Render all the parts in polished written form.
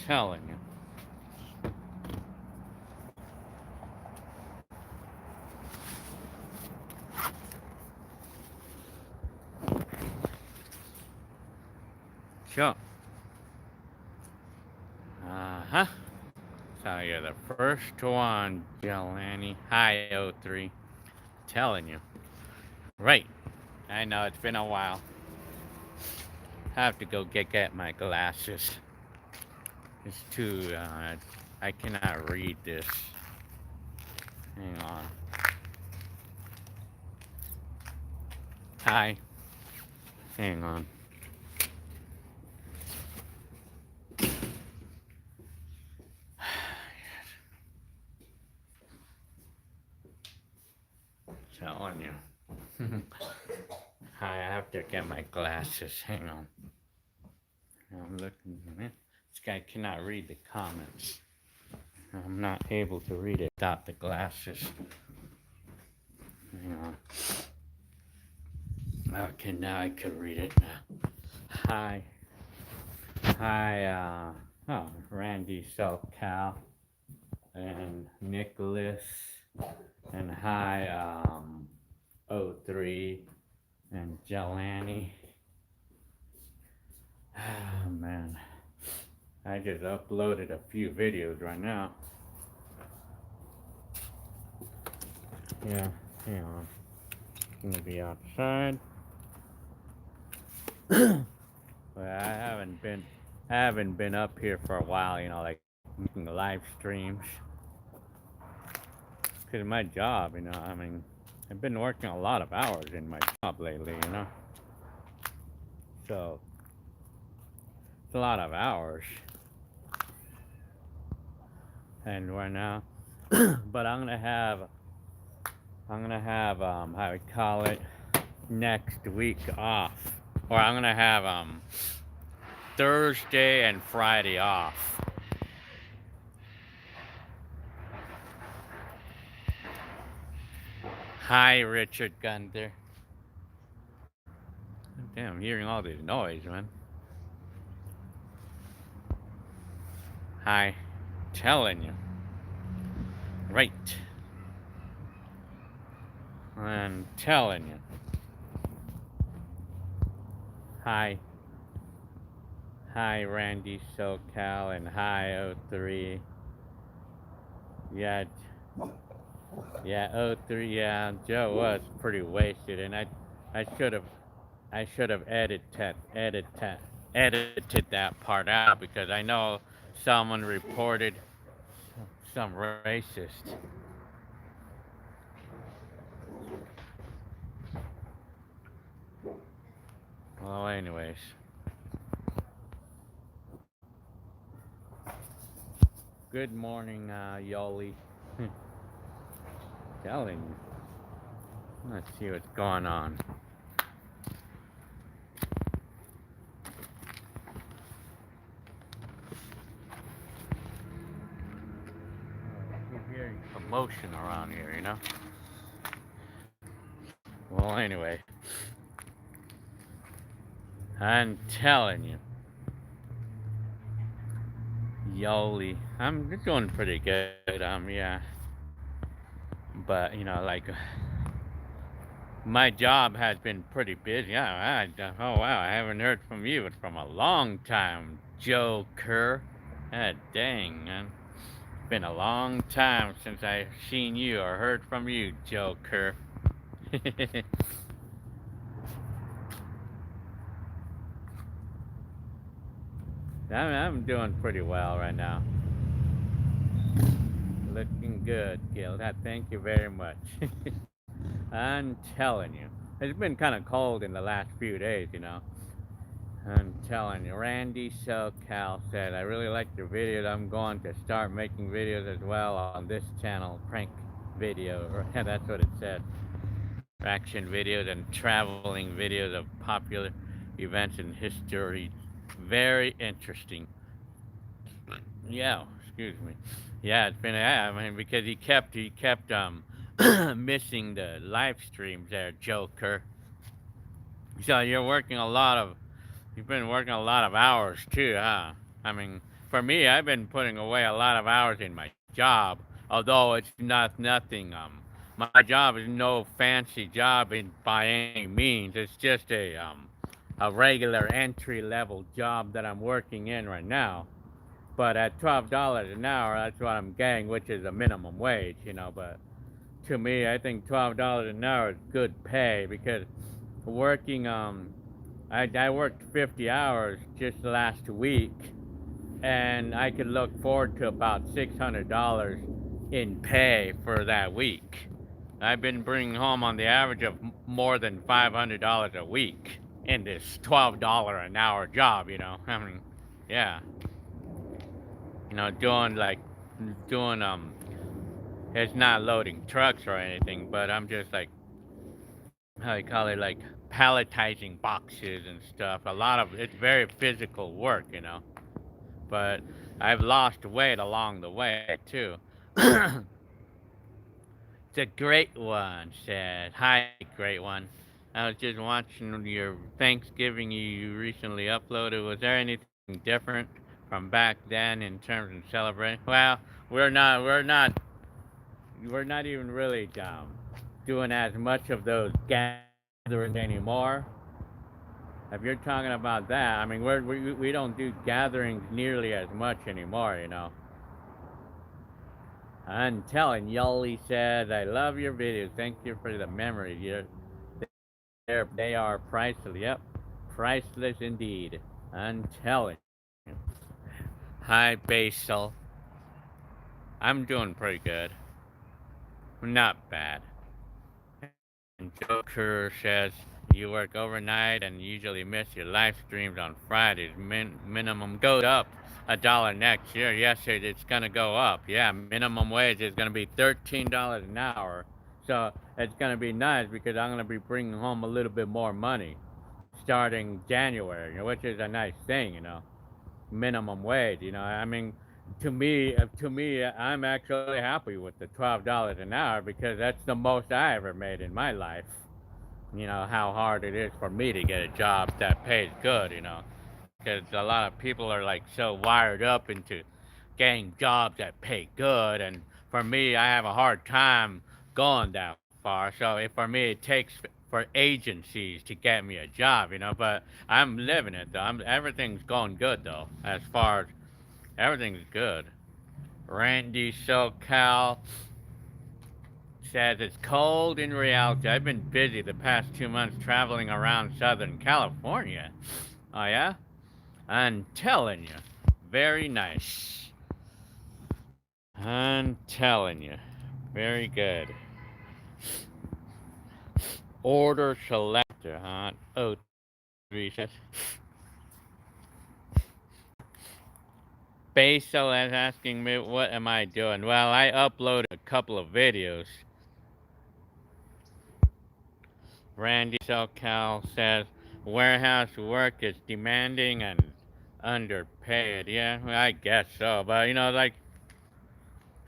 Telling you. Sure. Uh-huh. So you're the first one, Jelani. Hi, O3. Telling you. Right. I know it's been a while. Have to go get my glasses. It's too, I cannot read this. Hang on. Hi. Hang on. Telling you. Hi, I have to get my glasses. Hang on. I'm looking. This guy cannot read the comments. I'm not able to read it without the glasses. Hang on. Okay, now I can read it now. Hi. Hi, Randy SoCal and Nicholas. And hi, O3 and Jelani. Oh, man. I just uploaded a few videos right now. Yeah, hang on. I'm gonna be outside. But I haven't been up here for a while, like making live streams. Because of my job, I've been working a lot of hours in my job lately, So it's a lot of hours. And right now, but I'm gonna have how we call it, next week off. Or I'm gonna have Thursday and Friday off. Hi, Richard Gunther. Damn, I'm hearing all this noise, man. Hi. Telling you. Right. I'm telling you. Hi. Hi, Randy SoCal, and hi, O3. Yeah, O3. Yeah, Joe was pretty wasted, and I should have edited that part out because I know someone reported some racist. Well, anyways. Good morning, Yoli. Telling you. Let's see what's going on. I keep hearing commotion around here, Well, anyway. I'm telling you. Yoli. I'm doing pretty good, yeah. But, my job has been pretty busy. Oh, wow, I haven't heard from you from a long time, Joe Kerr. God dang, man. It's been a long time since I've seen you or heard from you, Joe Kerr. I'm doing pretty well right now. Looking good, Gil. Thank you very much. I'm telling you. It's been kind of cold in the last few days, I'm telling you. Randy SoCal said, I really like your videos. I'm going to start making videos as well on this channel. Prank video. That's what it said. Action videos and traveling videos of popular events in history. Very interesting. Yeah, excuse me. Yeah, it's been, because he kept missing the live streams there, Joker. So you're working a lot of You've been working a lot of hours too, huh? I mean, for me, I've been putting away a lot of hours in my job, although it's not nothing. My job is no fancy job by any means. It's just a regular entry level job that I'm working in right now. But at $12 an hour, that's what I'm getting, which is a minimum wage, you know. But to me, I think $12 an hour is good pay because working I worked 50 hours just last week, and I could look forward to about $600 in pay for that week. I've been bringing home on the average of more than $500 a week in this $12 an hour job. I mean, yeah, doing like doing it's not loading trucks or anything, but I'm just like how you call it, like palletizing boxes and stuff. A lot of it's very physical work, but I've lost weight along the way too. The great one said, "Hi, great one. I was just watching your Thanksgiving you recently uploaded. Was there anything different from back then in terms of celebrating?" Well, we're not even really doing as much of those gatherings anymore. If you're talking about that, I mean, we don't do gatherings nearly as much anymore. I'm telling y'all, he says, I love your videos. Thank you for the memories. They are priceless. Yep, priceless indeed. I'm telling you. Hi, Basil. I'm doing pretty good. Not bad. And Joker says you work overnight and usually miss your live streams on Fridays. Minimum goes up $1 next year. Yes, it's gonna go up. Yeah, minimum wage is gonna be $13 an hour. So it's gonna be nice because I'm gonna be bringing home a little bit more money starting January, which is a nice thing. Minimum wage. I mean, to me, I'm actually happy with the $12 an hour because that's the most I ever made in my life. How hard it is for me to get a job that pays good. Because a lot of people are like so wired up into getting jobs that pay good, and for me, I have a hard time going that far. So for me, it takes for agencies to get me a job. But I'm living it though. Everything's going good though, as far as everything's good. Randy SoCal says it's cold in reality. I've been busy the past 2 months traveling around Southern California. Oh yeah? I'm telling you. Very nice. I'm telling you. Very good. Order selector, huh? Oh, says. Basil is asking me what am I doing. Well, I uploaded a couple of videos. Randy SoCal says warehouse work is demanding and underpaid. Yeah, well, I guess so. But like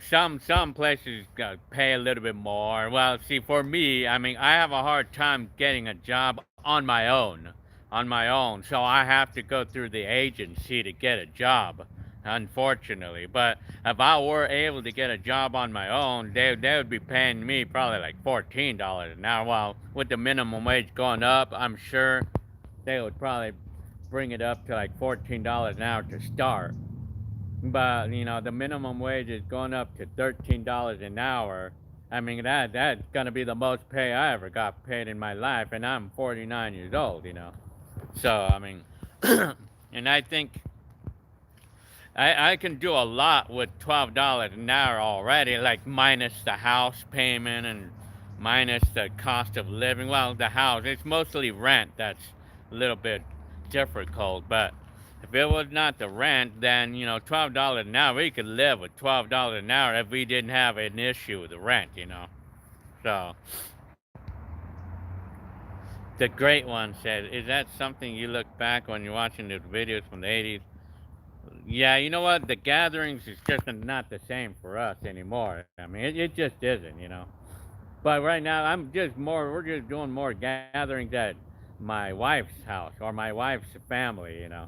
some places pay a little bit more. Well, see, for me, I mean, I have a hard time getting a job on my own. So I have to go through the agency to get a job, unfortunately. But if I were able to get a job on my own, they would be paying me probably like $14 an hour. Well, with the minimum wage going up, I'm sure they would probably bring it up to like $14 an hour to start. But the minimum wage is going up to $13 an hour. I mean that's gonna be the most pay I ever got paid in my life, and I'm 49 years old. So I mean, and I think I can do a lot with $12 an hour already, like minus the house payment and minus the cost of living. Well, the house, it's mostly rent that's a little bit difficult, but if it was not the rent, then $12 an hour, we could live with $12 an hour if we didn't have an issue with the rent. So the great one said, "Is that something you look back when you're watching the videos from the '80s?" Yeah, you know what? The gatherings is just not the same for us anymore. I mean, it just isn't. But right now, we're just doing more gatherings at my wife's house or my wife's family, you know.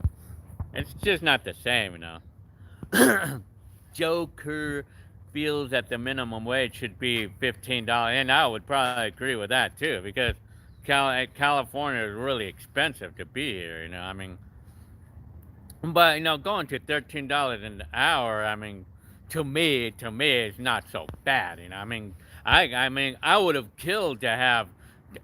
It's just not the same, you know. Joker feels that the minimum wage should be $15, and I would probably agree with that too, because California is really expensive to be here. You know, I mean, but you know, going to $13 an hour, I mean, to me, it's not so bad. You know, I mean, I would have killed to have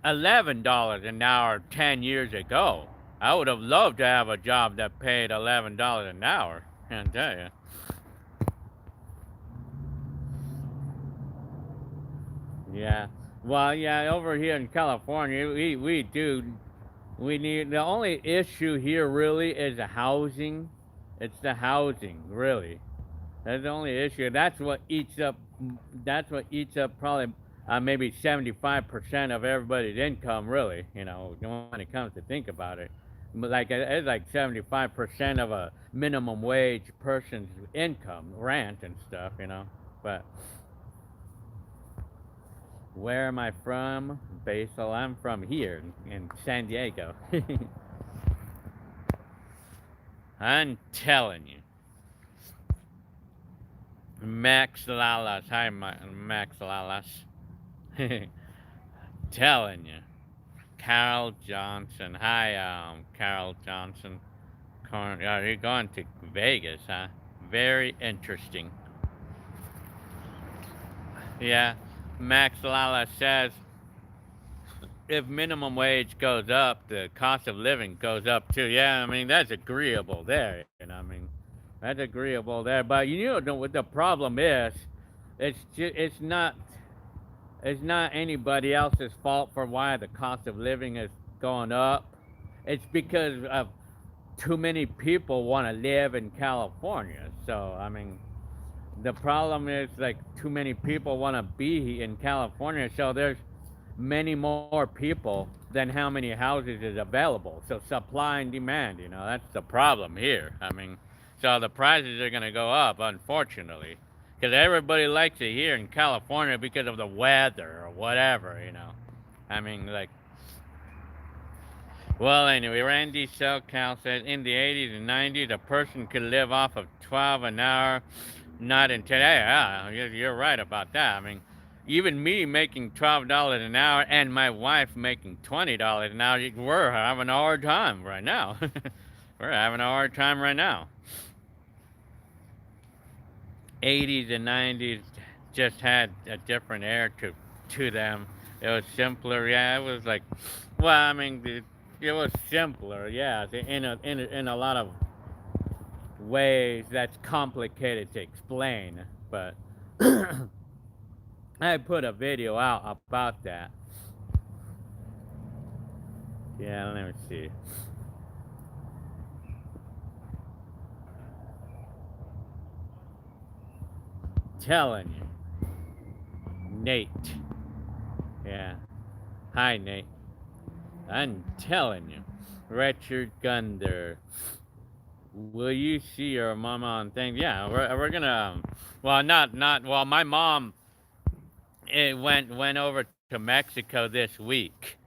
$11 an hour 10 years ago. I would have loved to have a job that paid $11 an hour. Can't tell you. Yeah. Well, yeah, over here in California, we need the only issue here really is the housing. It's the housing, really. That's the only issue. That's what eats up probably maybe 75% of everybody's income, really. You know, when it comes to think about it, but like it's like 75% of a minimum wage person's income, rent and stuff. You know, but where am I from? Basil, I'm from here in San Diego. I'm telling you. Max Lalas. Hi, Max Lalas. Telling you. Carol Johnson. Hi, Carol Johnson. Are you going to Vegas, huh? Very interesting. Yeah. Max Lala says if minimum wage goes up, the cost of living goes up too. Yeah, I mean that's agreeable there. You know, I mean that's agreeable there. But you know what the problem is? It's not anybody else's fault for why the cost of living is going up. It's because of too many people want to live in California. So I mean, the problem is like too many people want to be in California. So there's many more people than how many houses is available. So supply and demand, you know, that's the problem here. I mean, so the prices are going to go up, unfortunately, because everybody likes it here in California because of the weather or whatever, you know. I mean, like, well, anyway, Randy Selkow says in the 80s and 90s, a person could live off of 12 an hour, not in today. Yeah, you're right about that. I mean, even me making $12 an hour and my wife making $20 an hour, we're having a hard time right now. We're having a hard time right now. 80s and 90s just had a different air to them. It was simpler. Yeah, it was like, well, I mean, it was simpler. Yeah, in a lot of ways that's complicated to explain, but I put a video out about that. Yeah, let me see. Telling you, Nate. Yeah. Hi, Nate. I'm telling you, Richard Gunder. Will you see your mama on things? Yeah, we're gonna. Well, not. Well, my mom it went over to Mexico this week,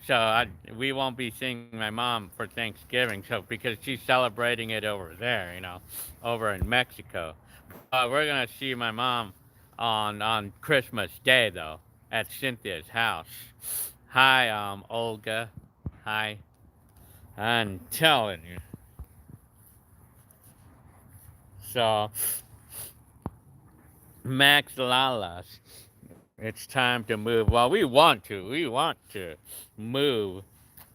so we won't be seeing my mom for Thanksgiving. So because she's celebrating it over there, you know, over in Mexico. But we're gonna see my mom on Christmas Day though at Cynthia's house. Hi, Olga. Hi. I'm telling you. So, Max Lalas, it's time to move. Well, we want to. We want to move.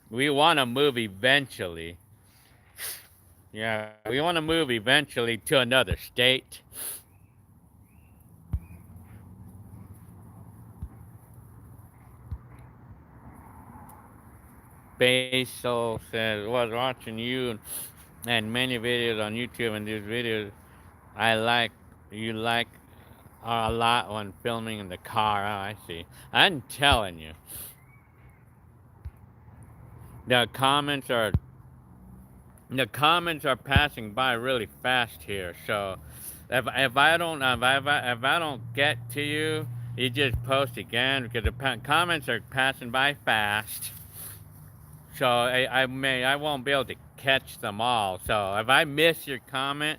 We want to move eventually. Yeah, we want to move eventually to another state. Basil says, was watching you and many videos on YouTube, and these videos I like, you like a lot when filming in the car. Oh, I see. I'm telling you. The comments are the comments are passing by really fast here. So if I don't get to you, you just post again because the comments are passing by fast. So I won't be able to catch them all. So if I miss your comment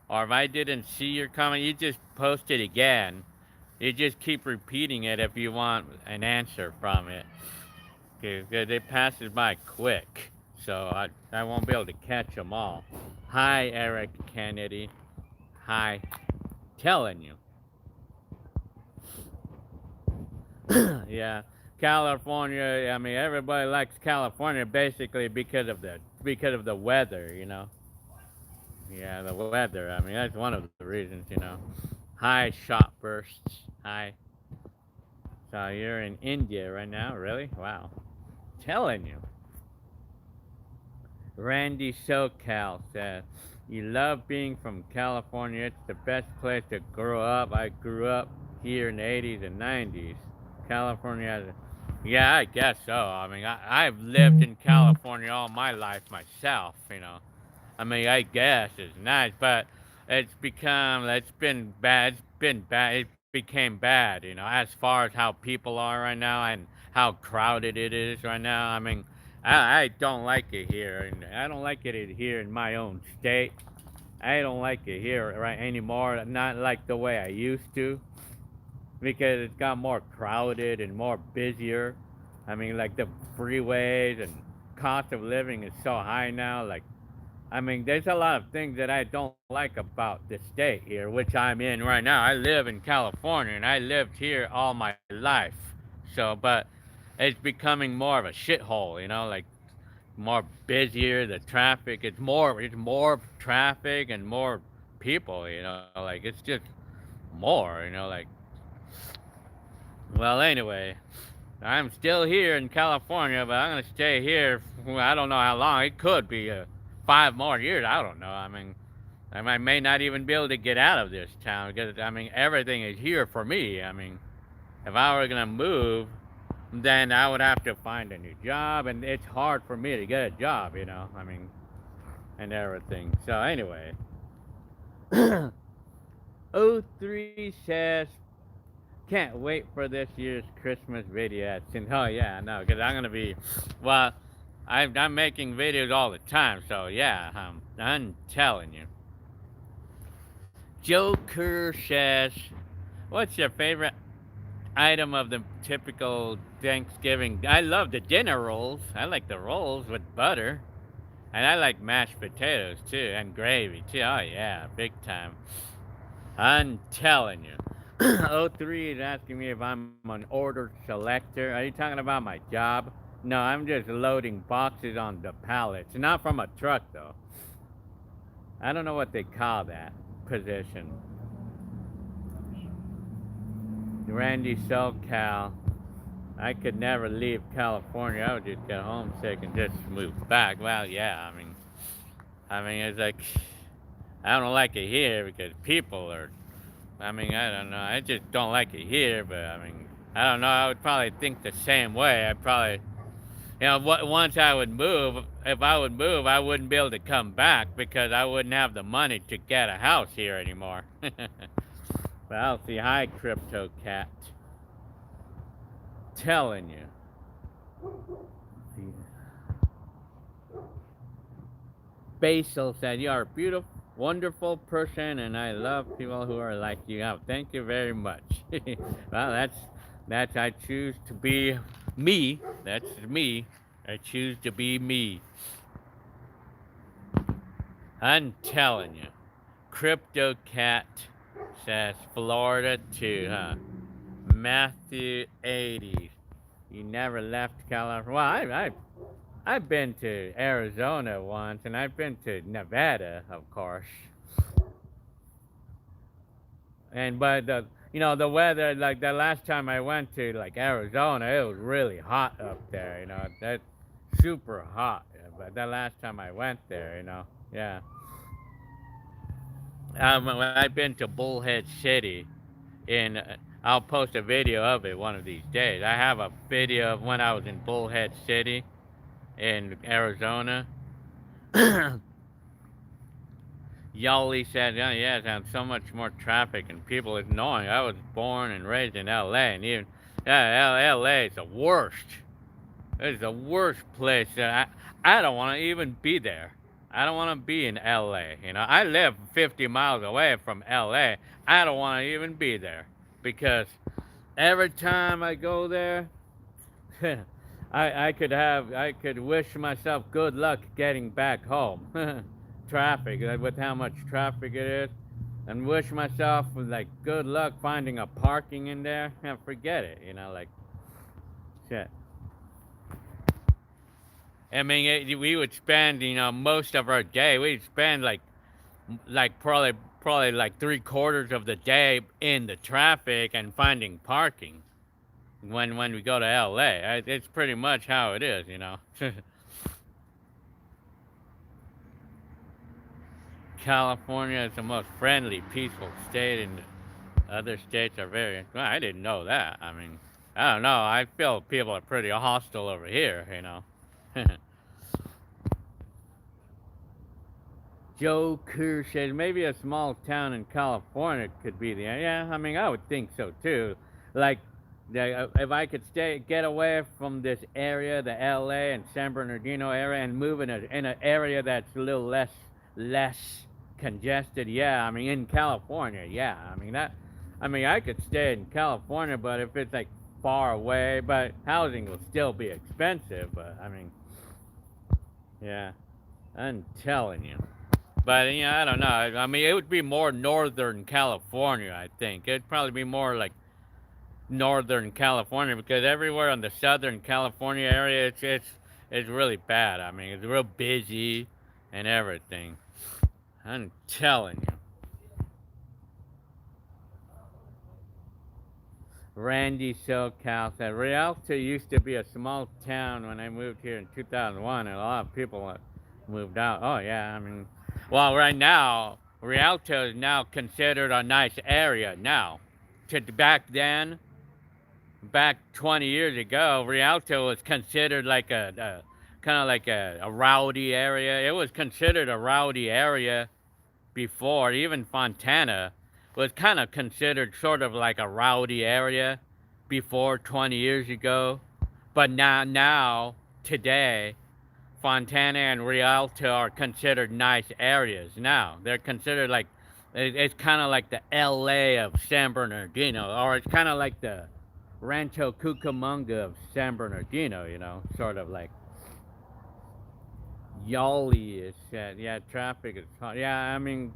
or if I didn't see your comment, you just post it again. You just keep repeating it if you want an answer from it. Because it passes by quick. So I won't be able to catch them all. Hi, Eric Kennedy. Hi. Telling you. Yeah. California, I mean everybody likes California basically because of the weather, you know. Yeah, the weather. I mean that's one of the reasons, you know. Hi shot bursts. Hi. So you're in India right now, really? Wow. Telling you. Randy SoCal says, you love being from California. It's the best place to grow up. I grew up here in the 80s and 90s. California has a, yeah, I guess so. I mean, I've lived in California all my life myself, you know. I mean, I guess it's nice, but it's been bad. It's been bad. It became bad, you know, as far as how people are right now and how crowded it is right now. I mean, I don't like it here, and I don't like it here in my own state. I don't like it here right anymore. Not like the way I used to, because it's got more crowded and more busier. I mean, like the freeways and cost of living is so high now. Like, I mean, there's a lot of things that I don't like about the state here, which I'm in right now. I live in California and I lived here all my life. So, but it's becoming more of a shithole, you know, like more busier, the traffic, it's more traffic and more people, you know, like it's just more, you know, like well, anyway, I'm still here in California, but I'm gonna stay here. I don't know how long. It could be 5 more years. I don't know. I mean, I may not even be able to get out of this town because I mean everything is here for me. I mean, if I were gonna move, then I would have to find a new job, and it's hard for me to get a job. You know, I mean, and everything. So anyway, O3 says can't wait for this year's Christmas video. Oh yeah, no, because I'm gonna be, well, I'm making videos all the time, so yeah, I'm telling you. Joe Kerr says, "What's your favorite item of the typical Thanksgiving?" I love the dinner rolls. I like the rolls with butter, and I like mashed potatoes too, and gravy too. Oh yeah, big time. I'm telling you. O3 is asking me if I'm an order selector. Are you talking about my job? No, I'm just loading boxes on the pallets. Not from a truck, though. I don't know what they call that position. Randy SoCal. I could never leave California. I would just get homesick and just move back. Well, yeah, I mean, it's like, I don't like it here because people are, I mean, I don't know. I just don't like it here, but I mean, I don't know. I would probably think the same way. I'd probably, once I would move, if I would move, I wouldn't be able to come back because I wouldn't have the money to get a house here anymore. But I'll see. Hi, Crypto Cat. Telling you. Basil said, "You are a beautiful, wonderful person, and I love people who are like you." Oh, thank you very much. Well, that's I choose to be me. That's me. I choose to be me. I'm telling you. Crypto Cat says Florida too, huh? Matthew 80. You never left California. Well, I've been to Arizona once, and I've been to Nevada, of course. And but the weather, like the last time I went to like Arizona, it was really hot up there. That's super hot. But the last time I went there, yeah. I've been to Bullhead City, in. I'll post a video of it one of these days. I have a video of when I was in Bullhead City in Arizona. Yali said, "Oh, yeah, it has so much more traffic and people. It's annoying. I was born and raised in LA, and even LA is the worst. It's the worst place that I don't want to even be there. I don't want to be in LA. You know, I live 50 miles away from LA. I don't want to even be there because every time I go there, I could wish myself good luck getting back home. Traffic, with how much traffic it is, and wish myself like good luck finding a parking in there. Yeah, forget it. You know, like shit. I mean, we would spend, most of our day. We'd spend like probably like 3/4 of the day in the traffic and finding parking. When we go to LA, it's pretty much how it is, you know. California is the most friendly, peaceful state, and other states are very. Well, I didn't know that. I mean, I don't know. I feel people are pretty hostile over here, you know. Joe Kerr says maybe a small town in California could be the. Yeah, I mean, I would think so too. Like, if I could get away from this area, the LA and San Bernardino area, and move in an area that's a little less congested. Yeah, I mean, in California. Yeah, I mean that. I mean, I could stay in California, but if it's like far away, but housing will still be expensive. But I mean, yeah, I'm telling you. But I don't know. I mean, it would be more Northern California. I think it'd probably be more like Northern California because everywhere in the Southern California area, it's really bad. I mean, it's real busy and everything. I'm telling you. Randy SoCal said Rialto used to be a small town when I moved here in 2001, and a lot of people moved out. Oh yeah, I mean, well, right now Rialto is now considered a nice area now. To back then, back 20 years ago, Rialto was considered like a kind of like a rowdy area. It was considered a rowdy area before. Even Fontana was kind of considered sort of like a rowdy area before 20 years ago. But now today, Fontana and Rialto are considered nice areas now. They're considered like, it's kind of like the LA of San Bernardino, or it's kind of like the Rancho Cucamonga of San Bernardino, sort of like. Yali is said, yeah, traffic is hard. Yeah, I mean,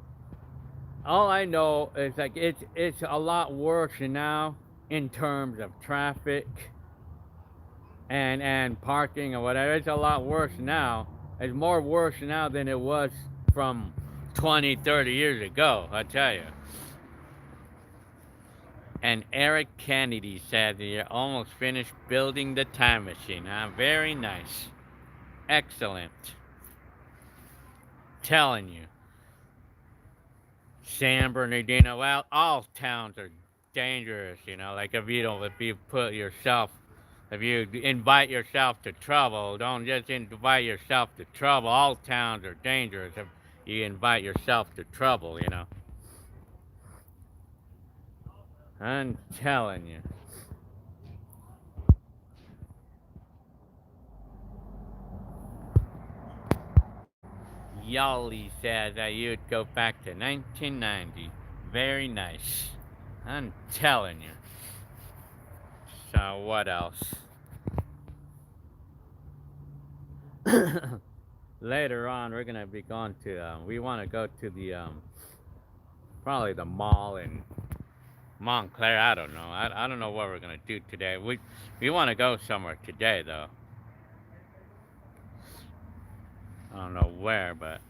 all I know is like it's a lot worse now in terms of traffic and parking or whatever. It's a lot worse now. It's more worse now than it was from 20, 30 years ago, I tell you. And Eric Kennedy said that you're almost finished building the time machine. Very nice. Excellent. Telling you. San Bernardino, well, all towns are dangerous, like if you invite yourself to trouble, don't just invite yourself to trouble. All towns are dangerous if you invite yourself to trouble. I'm telling you. Yali said that you'd go back to 1990. Very nice. I'm telling you. So what else? Later on, we're gonna be going to. We want to go to the probably the mall in Montclair. I don't know. I don't know what we're gonna do today. We want to go somewhere today though. I don't know where, but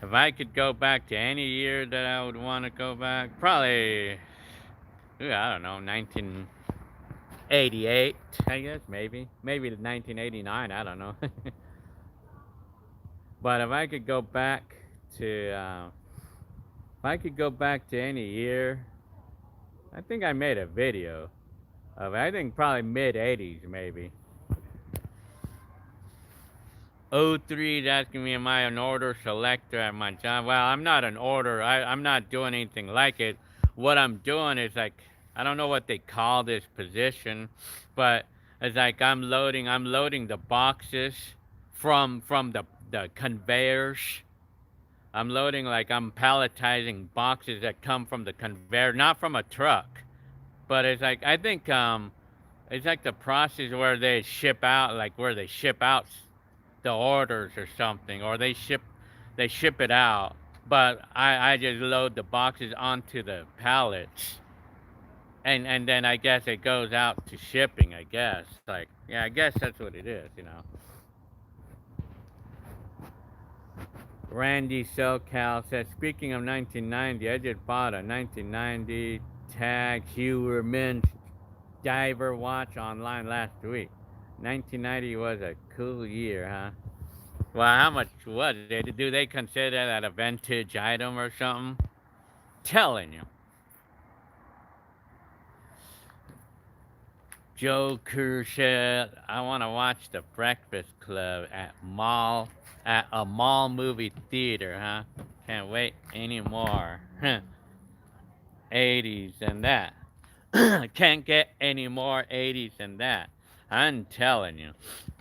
if I could go back to any year that I would want to go back, probably, I don't know, 1988, I guess, maybe 1989, I don't know. But if I could go back to, if I could go back to any year, I think I made a video of it. I think probably mid 80s, maybe. 03 is asking me, am I an order selector at my job? Well, I'm not an order. I'm not doing anything like it. What I'm doing is like, I don't know what they call this position, but it's like I'm loading the boxes from the conveyors. I'm loading like I'm palletizing boxes that come from the conveyor, not from a truck, but it's like I think it's like the process where they ship out, like where they ship out the orders or something, or they ship it out. But I just load the boxes onto the pallets, and then I guess it goes out to shipping. I guess like yeah, I guess that's what it is. Randy SoCal says, speaking of 1990, I just bought a 1990 Tag Heuer Mint diver watch online last week. 1990 was a cool year, huh? Well, how much was it? Do they consider that a vintage item or something? Telling you. Joe Kerr said, I want to watch The Breakfast Club at a mall movie theater, huh? Can't wait anymore. 80s and that. Can't get any more 80s than that. I'm telling you.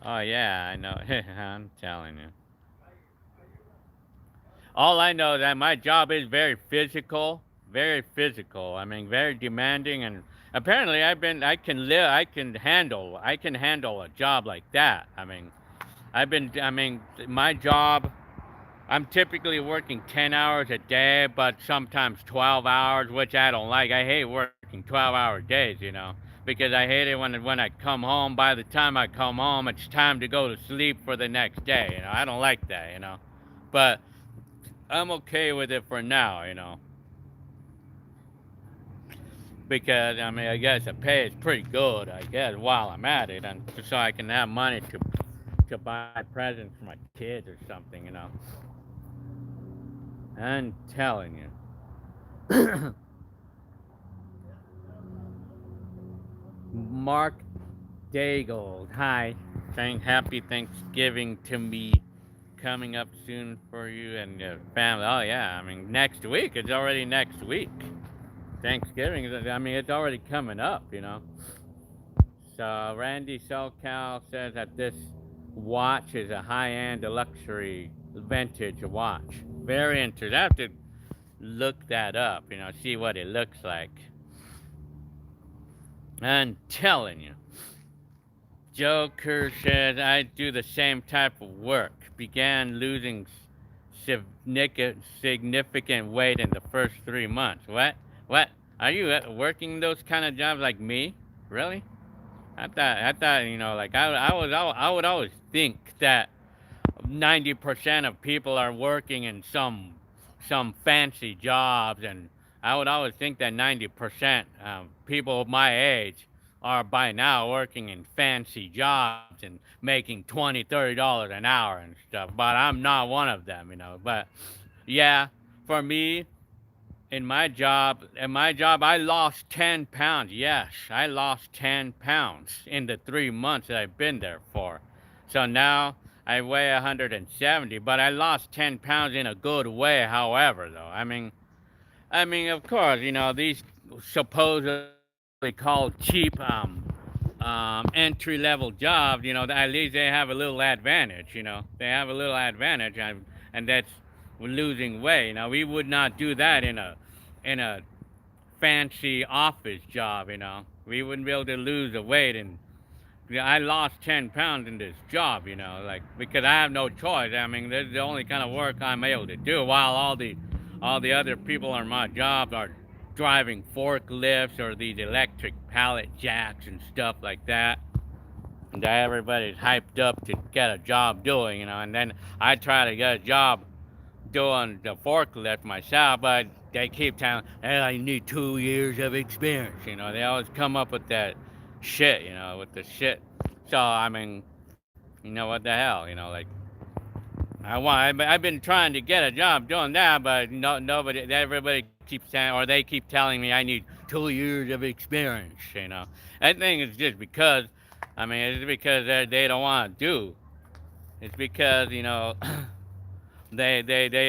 Oh yeah, I know. I'm telling you. All I know is that my job is very physical, very physical. I mean, very demanding, and apparently I can handle a job like that. I mean, my job. I'm typically working 10 hours a day, but sometimes 12 hours, which I don't like. I hate working 12-hour days, because I hate it when I come home. By the time I come home, it's time to go to sleep for the next day. I don't like that. But I'm okay with it for now. Because I guess the pay is pretty good. I guess while I'm at it, and so I can have money to buy presents for my kids or something. I'm telling you. Mark Daigle, hi, saying happy Thanksgiving to me. Coming up soon for you and your family. Oh yeah, next week. It's already next week. Thanksgiving. It's already coming up. So Randy SoCal says that this watch is a high-end luxury vintage watch. Very interesting. I have to look that up. See what it looks like. I'm telling you. Joker says I do the same type of work. Began losing significant weight in the first 3 months. What? What? Are you working those kind of jobs like me? Really? I thought like I would always think that 90% of people are working in some fancy jobs, and I would always think that 90% people of my age are by now working in fancy jobs and making $20-$30 an hour and stuff. But I'm not one of them. But yeah, for me, in my job I lost 10 pounds. Yes, I lost 10 pounds in the 3 months that I've been there for. So now I weigh 170, but I lost 10 pounds in a good way. However, though, of course, these supposedly called cheap entry level jobs, at least they have a little advantage. They have a little advantage, and that's losing weight. Now, we would not do that in a fancy office job. We wouldn't be able to lose the weight. And I lost 10 pounds in this job, like, because I have no choice. This is the only kind of work I'm able to do, while all the other people on my job are driving forklifts or these electric pallet jacks and stuff like that. And everybody's hyped up to get a job doing, and then I try to get a job doing the forklift myself, but they keep telling, hey, I need 2 years of experience. They always come up with that shit, with the shit. So, what the hell, like, I've been trying to get a job doing that, but everybody keeps saying, or they keep telling me I need 2 years of experience. I think it's just because, it's because they don't want to do. It's because, they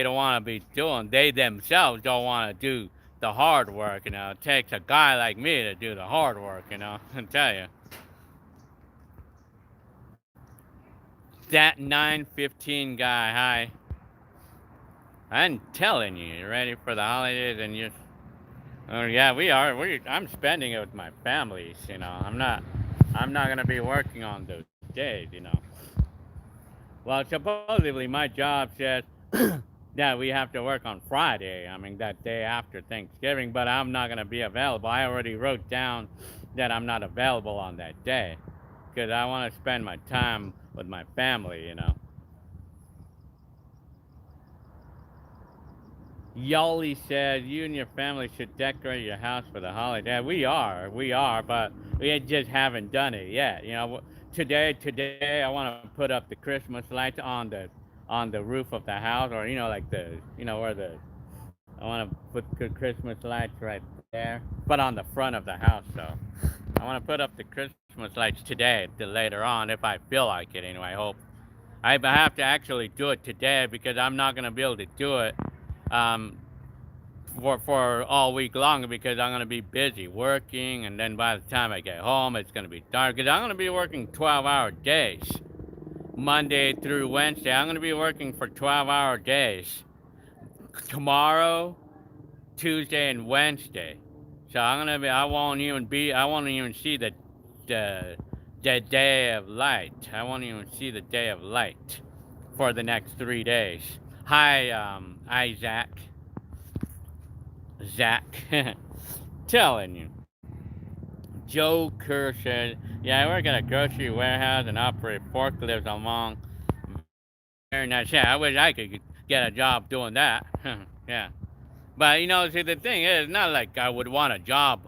don't want to be doing, they themselves don't want to do the hard work. It takes a guy like me to do the hard work. I tell you that 9:15 guy. Hi, I'm telling you, you're ready for the holidays, and you. Oh yeah, we are. I'm spending it with my families. I'm not gonna be working on those days. Well, supposedly my job says that we have to work on Friday. I mean, that day after Thanksgiving, but I'm not going to be available. I already wrote down that I'm not available on that day because I want to spend my time with my family. Yoli said you and your family should decorate your house for the holiday. We are, but we just haven't done it yet. Today I want to put up the Christmas lights on the roof of the house, or like where the I want to put good Christmas lights right there, but on the front of the house. So I want to put up the Christmas lights today, to later on, if I feel like it. Anyway, I have to actually do it today because I'm not gonna be able to do it um, for all week long because I'm gonna be busy working, and then by the time I get home, it's gonna be dark. Because I'm gonna be working 12-hour days, Monday through Wednesday. I'm gonna be working for 12-hour days tomorrow, Tuesday, and Wednesday. So I'm gonna be. I won't even be. I won't even see the the day of light. I won't even see the day of light for the next 3 days. Hi, Isaac. Zach. Telling you. Joe Kerr said, yeah, I work at a grocery warehouse and operate forklifts along. Very nice. Yeah, I wish I could get a job doing that. Yeah. But, see, the thing is, it's not like I would want a job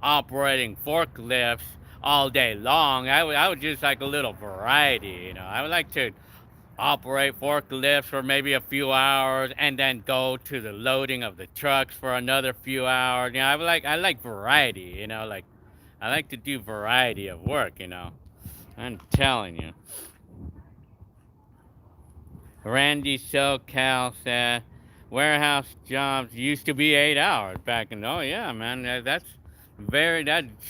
operating forklifts all day long. I would just like a little variety. I would like to operate forklifts for maybe a few hours and then go to the loading of the trucks for another few hours. I like variety. Like I like to do variety of work. I'm telling you. Randy SoCal said warehouse jobs used to be 8 hours back in. Oh yeah, man, that's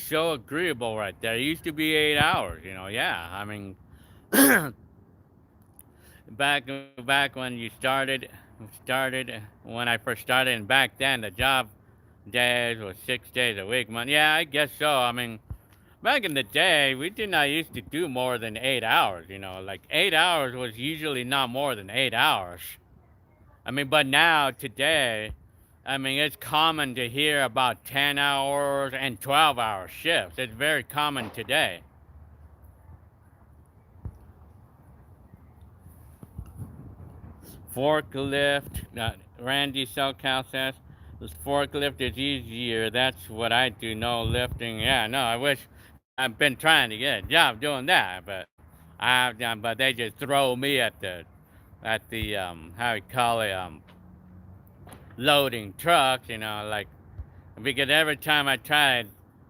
so agreeable right there. It used to be 8 hours. Yeah. I mean, back when you started when I first started, and back then the job days was 6 days a week. Man, yeah, I guess so. I mean, back in the day, we did not used to do more than 8 hours. Like 8 hours was usually not more than 8 hours. I mean, but now today, I mean, it's common to hear about 10 hours and 12-hour shifts. It's very common today. Forklift, Randy Selkow says, forklift is easier. That's what I do. No lifting. Yeah, no, I wish I've been trying to get a job doing that, but they just throw me at the how you call it, loading trucks. Like because every time I try to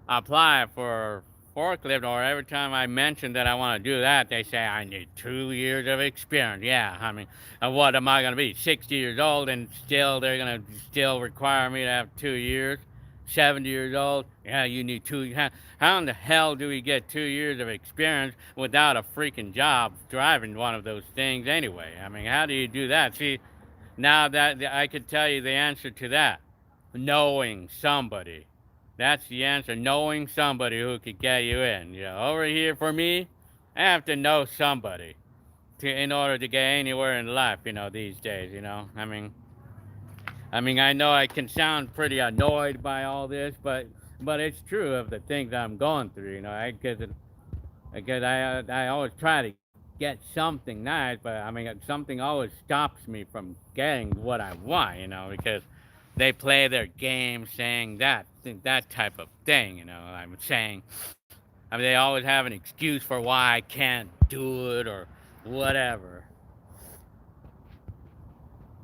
apply for forklift, or every time I mention that I want to do that, they say I need 2 years of experience. Yeah, I mean, what am I going to be, 60 years old, and still they're going to still require me to have 2 years? 70 years old? Yeah, you need two. How in the hell do we get 2 years of experience without a freaking job driving one of those things anyway? I mean, how do you do that? See, now that I could tell you the answer to that. Knowing somebody. That's the answer. Knowing somebody who could get you in. Over here for me, I have to know somebody in order to get anywhere in life. These days. I know I can sound pretty annoyed by all this, but it's true of the things I'm going through. I always try to get something nice, but I mean something always stops me from getting what I want. Because they play their game saying that type of thing. I'm saying, I mean, they always have an excuse for why I can't do it or whatever.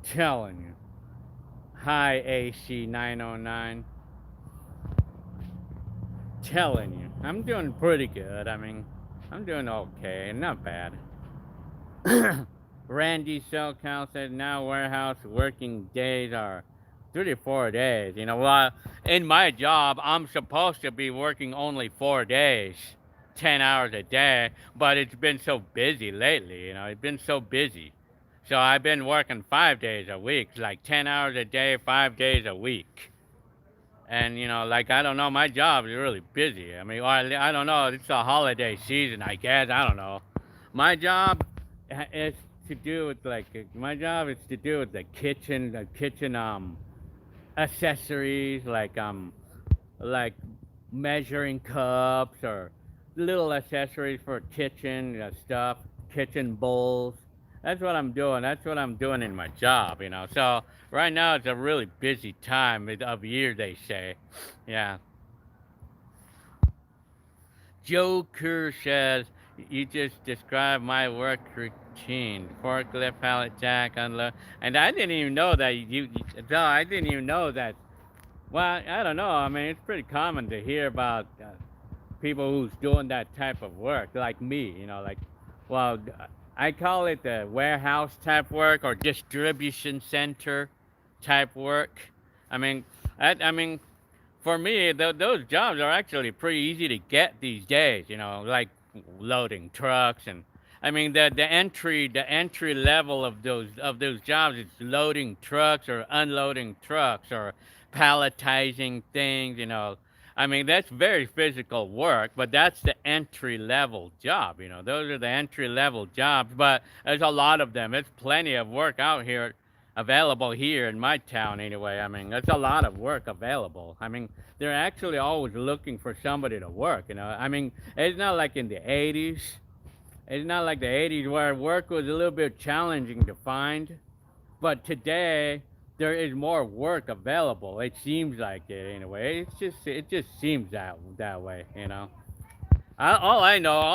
Telling you. Hi, AC909. Telling you. I'm doing pretty good. I mean, I'm doing okay. Not bad. Randy Selkow said now warehouse working days are 3 to 4 days. Well, in my job, I'm supposed to be working only 4 days, 10 hours a day, but it's been so busy lately. It's been so busy. So I've been working 5 days a week, like 10 hours a day, 5 days a week. And, like, I don't know, my job is really busy. I mean, or I don't know, it's a holiday season, I guess. I don't know. My job is to do with, like, my job is to do with the kitchen accessories like measuring cups or little accessories for kitchen stuff, kitchen bowls. That's what I'm doing. That's what I'm doing in my job. So right now it's a really busy time of year, they say. Yeah. Joker says, you just described my work routine. Forklift, pallet jack, unload. And I didn't even know that no, I didn't even know that. Well, I don't know. I mean, it's pretty common to hear about people who's doing that type of work, like me. Well, I call it the warehouse type work or distribution center type work. I mean, I mean, for me, those jobs are actually pretty easy to get these days. Like loading trucks and. I mean the entry level of those jobs is loading trucks or unloading trucks or palletizing things. I mean that's very physical work, but that's the entry level job. Those are the entry level jobs, but there's a lot of them. There's plenty of work out here available here in my town anyway. I mean, there's a lot of work available. I mean, they're actually always looking for somebody to work. I mean, it's not like in the 80s. It's not like the 80s where work was a little bit challenging to find, but today there is more work available. It seems like it anyway. It just seems that way. All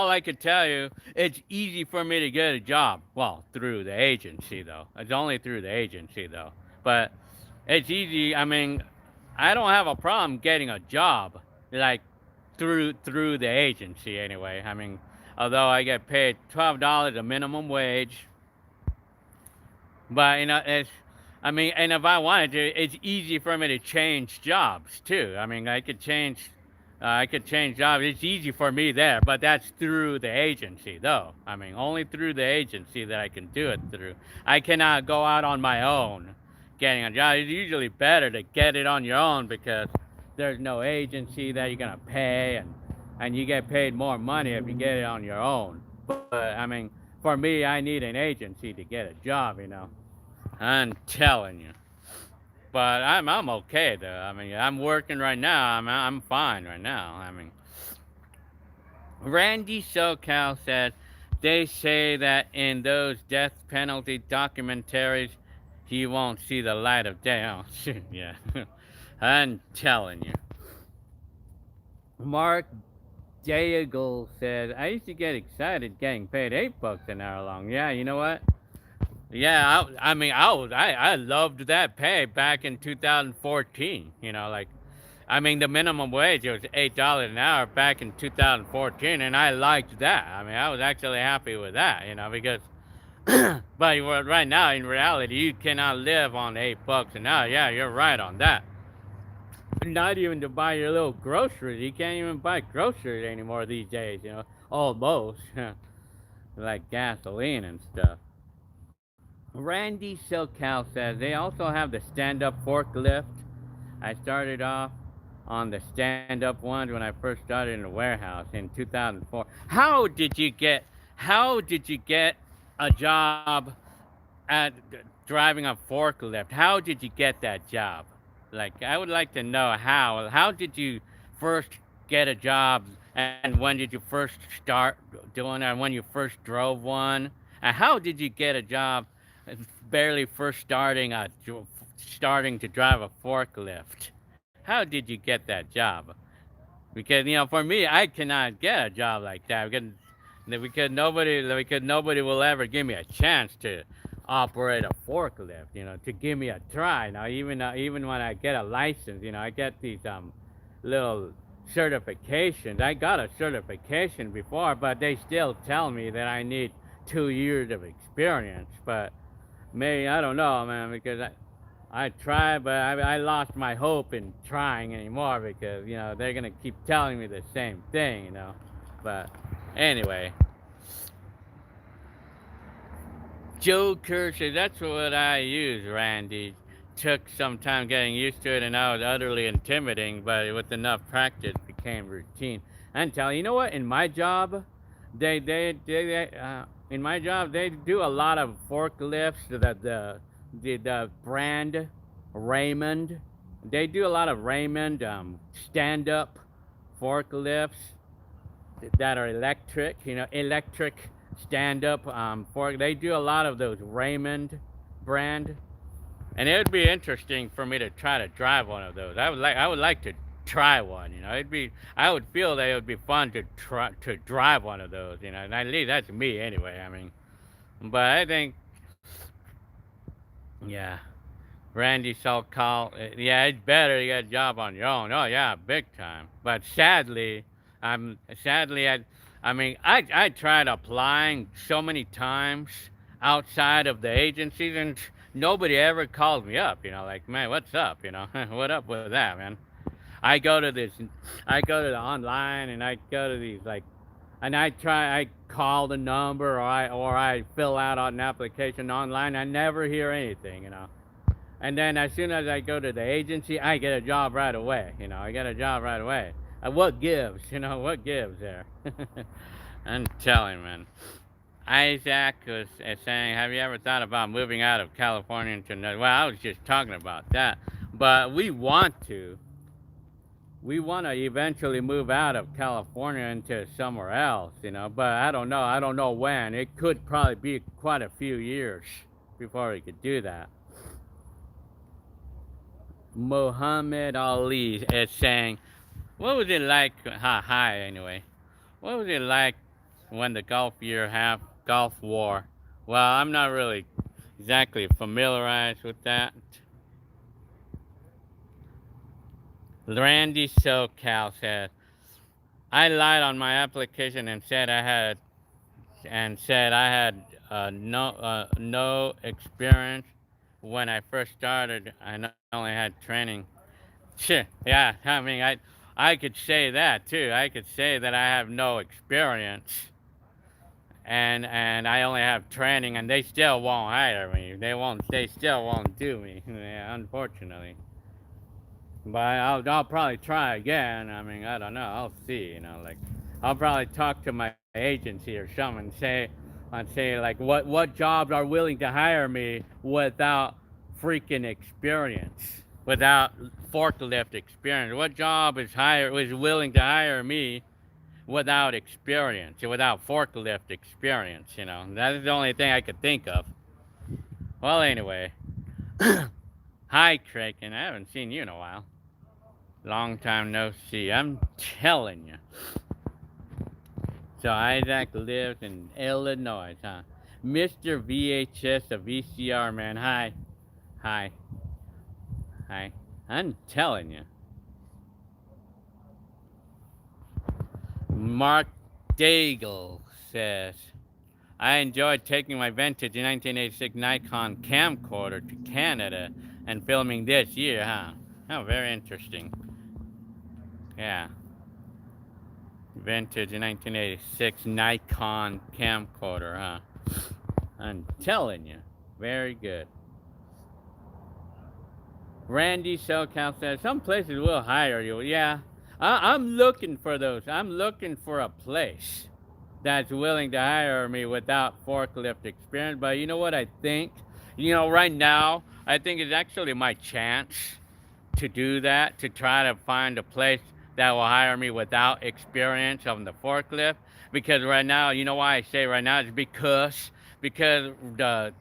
I could tell you, it's easy for me to get a job. Well, through the agency though. It's only through the agency though. But it's easy. I mean, I don't have a problem getting a job like through the agency anyway. I mean, although I get paid $12 a minimum wage, but it's. I mean, and if I wanted to, it's easy for me to change jobs too. I mean, I could change jobs. It's easy for me there, but that's through the agency, though. I mean, only through the agency that I can do it through. I cannot go out on my own getting a job. It's usually better to get it on your own because there's no agency that you're gonna pay, and you get paid more money if you get it on your own. But I mean, for me, I need an agency to get a job. I'm telling you. But I'm okay though. I mean, I'm working right now. I'm fine right now. I mean, Randy SoCal said they say that in those death penalty documentaries, he won't see the light of day. Oh, shoot, yeah. I'm telling you. Mark Daigle said, I used to get excited getting paid $8 an hour long. Yeah, you know what? Yeah, I mean, I loved that pay back in 2014. Like, I mean, the minimum wage was $8 an hour back in 2014, and I liked that. I mean, I was actually happy with that. Because, but right now, in reality, you cannot live on $8 an hour. Yeah, you're right on that. Not even to buy your little groceries. You can't even buy groceries anymore these days. Almost like gasoline and stuff. Randy Silcow says they also have the stand-up forklift. I started off on the stand-up ones when I first started in the warehouse in 2004. How did you get a job at driving a forklift? How did you get that job? Like, I would like to know how. How did you first get a job, and when did you first start doing it, and when you first drove one? And how did you get a job barely first starting to drive a forklift? How did you get that job? Because for me, I cannot get a job like that because nobody will ever give me a chance to operate a forklift. To give me a try. Now, even when I get a license, I get these little certifications. I got a certification before, but they still tell me that I need 2 years of experience. But maybe I don't know, man, because I try, but I lost my hope in trying anymore because they're gonna keep telling me the same thing. But anyway, Joe Kershaw, that's what I use, Randy. Took some time getting used to it, and now it's utterly intimidating, but with enough practice, it became routine. And tell you know what? In my job, in my job, they do a lot of forklifts. The brand Raymond, they do a lot of Raymond stand up forklifts that are electric, electric stand up fork. They do a lot of those Raymond brand, and it would be interesting for me to try to drive one of those. I would like to try one. I would feel that it would be fun to try to drive one of those. And at least that's me anyway. I mean, but I think, yeah. Randy Salcall, yeah, it's better to get a job on your own. Oh yeah, big time. But sadly, I tried applying so many times outside of the agencies, and nobody ever called me up. Like, man, what's up? What up with that, man? I go to this, I go to the online, and I go to these like, and I call the number, or I fill out an application online. I never hear anything. And then as soon as I go to the agency, I get a job right away. I get a job right away. What gives? What gives there? I'm telling, man. Isaac was saying, have you ever thought about moving out of California into another? Well, I was just talking about that. But we want to. We want to eventually move out of California into somewhere else. But I don't know. I don't know when. It could probably be quite a few years before we could do that. Muhammad Ali is saying, what was it like? Hi, anyway. What was it like when the Gulf War? Well, I'm not really exactly familiarized with that. Randy SoCal says, I lied on my application and said I had no experience when I first started. I only had training. Shit, yeah. I could say that too. I could say that I have no experience, and I only have training, and they still won't hire me. They won't. They still won't do me. Yeah, unfortunately. But I'll probably try again. I mean, I don't know. I'll see. Like I'll probably talk to my agency or something and say like what jobs are willing to hire me without freaking experience, without forklift experience. What job is willing to hire me without experience, without forklift experience? That is the only thing I could think of. Well, anyway, hi Kraken. I haven't seen you in a while. Long time no see. I'm telling you. So Isaac lives in Illinois, huh? Mr. VHS, a VCR man. Hi. Hi. Hi. I'm telling you. Mark Daigle says, I enjoyed taking my vintage 1986 Nikon camcorder to Canada and filming this year, huh? Oh, very interesting. Yeah. Vintage 1986 Nikon camcorder, huh? I'm telling you. Very good. Randy SoCal says, some places will hire you. Yeah, I'm looking for those. I'm looking for a place that's willing to hire me without forklift experience. But you know what I think? Right now, I think it's actually my chance to do that, to try to find a place that will hire me without experience on the forklift. Because right now, you know why I say right now is because the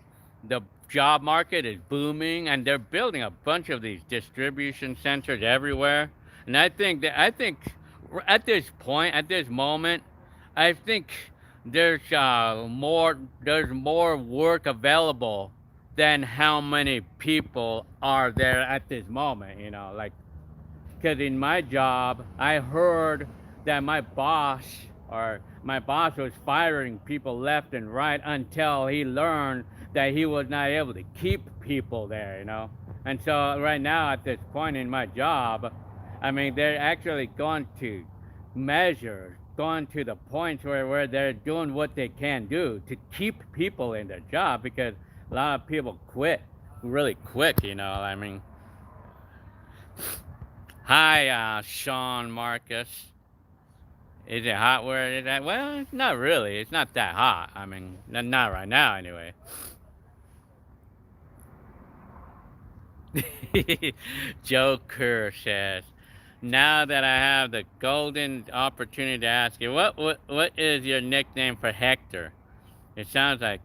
job market is booming, and they're building a bunch of these distribution centers everywhere. And I think at this point, at this moment, I think there's more work available than how many people are there at this moment. Like, because in my job, I heard that my boss was firing people left and right until he learned that he was not able to keep people there. And so right now at this point in my job, I mean they're actually going to measure, going to the point where they're doing what they can do to keep people in their job because a lot of people quit really quick, you know. I mean, hi, Sean Marcus. Is it hot where it is at? Well, not really. It's not that hot. I mean, not right now, anyway. Joe Kerr says, "Now that I have the golden opportunity to ask you, what is your nickname for Hector? It sounds like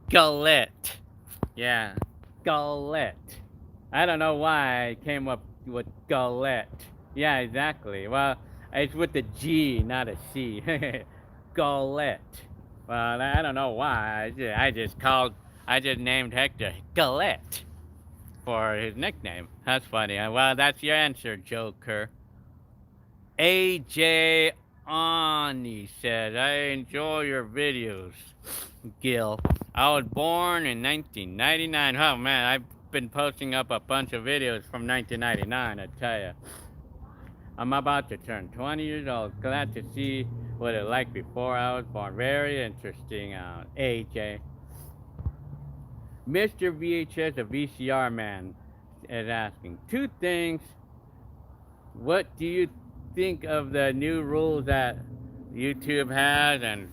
Gullet. Yeah, Gullet. I don't know why I came up with Gullet. Yeah, exactly. Well, it's with the G, not a C. Gullet. Well, I don't know why. I just named Hector Gullet for his nickname. That's funny. Well, that's your answer, Joker. AJ Ani says, I enjoy your videos, Gil. I was born in 1999. Oh man, I've been posting up a bunch of videos from 1999, I tell you. I'm about to turn 20 years old. Glad to see what it like before I was born. Very interesting, AJ. Mr. VHS, a VCR man, is asking two things. What do you think of the new rules that YouTube has, and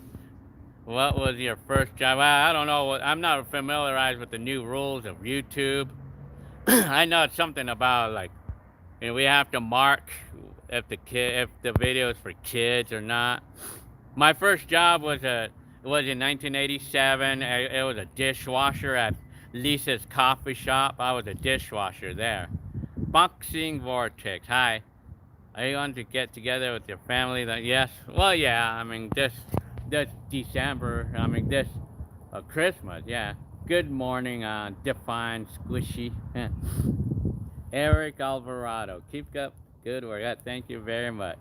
what was your first job? Well, I don't know. I'm not familiarized with the new rules of YouTube. I know it's something about like, you know, we have to mark if the video is for kids or not. My first job was in 1987. It was a dishwasher at Lisa's coffee shop. I was a dishwasher there. Boxing Vortex. Hi. Are you going to get together with your family? Yes. Well, yeah. I mean, this December. I mean, this Christmas. Yeah. Good morning, Define Squishy. Eric Alvarado. Keep up good work. Yeah, thank you very much.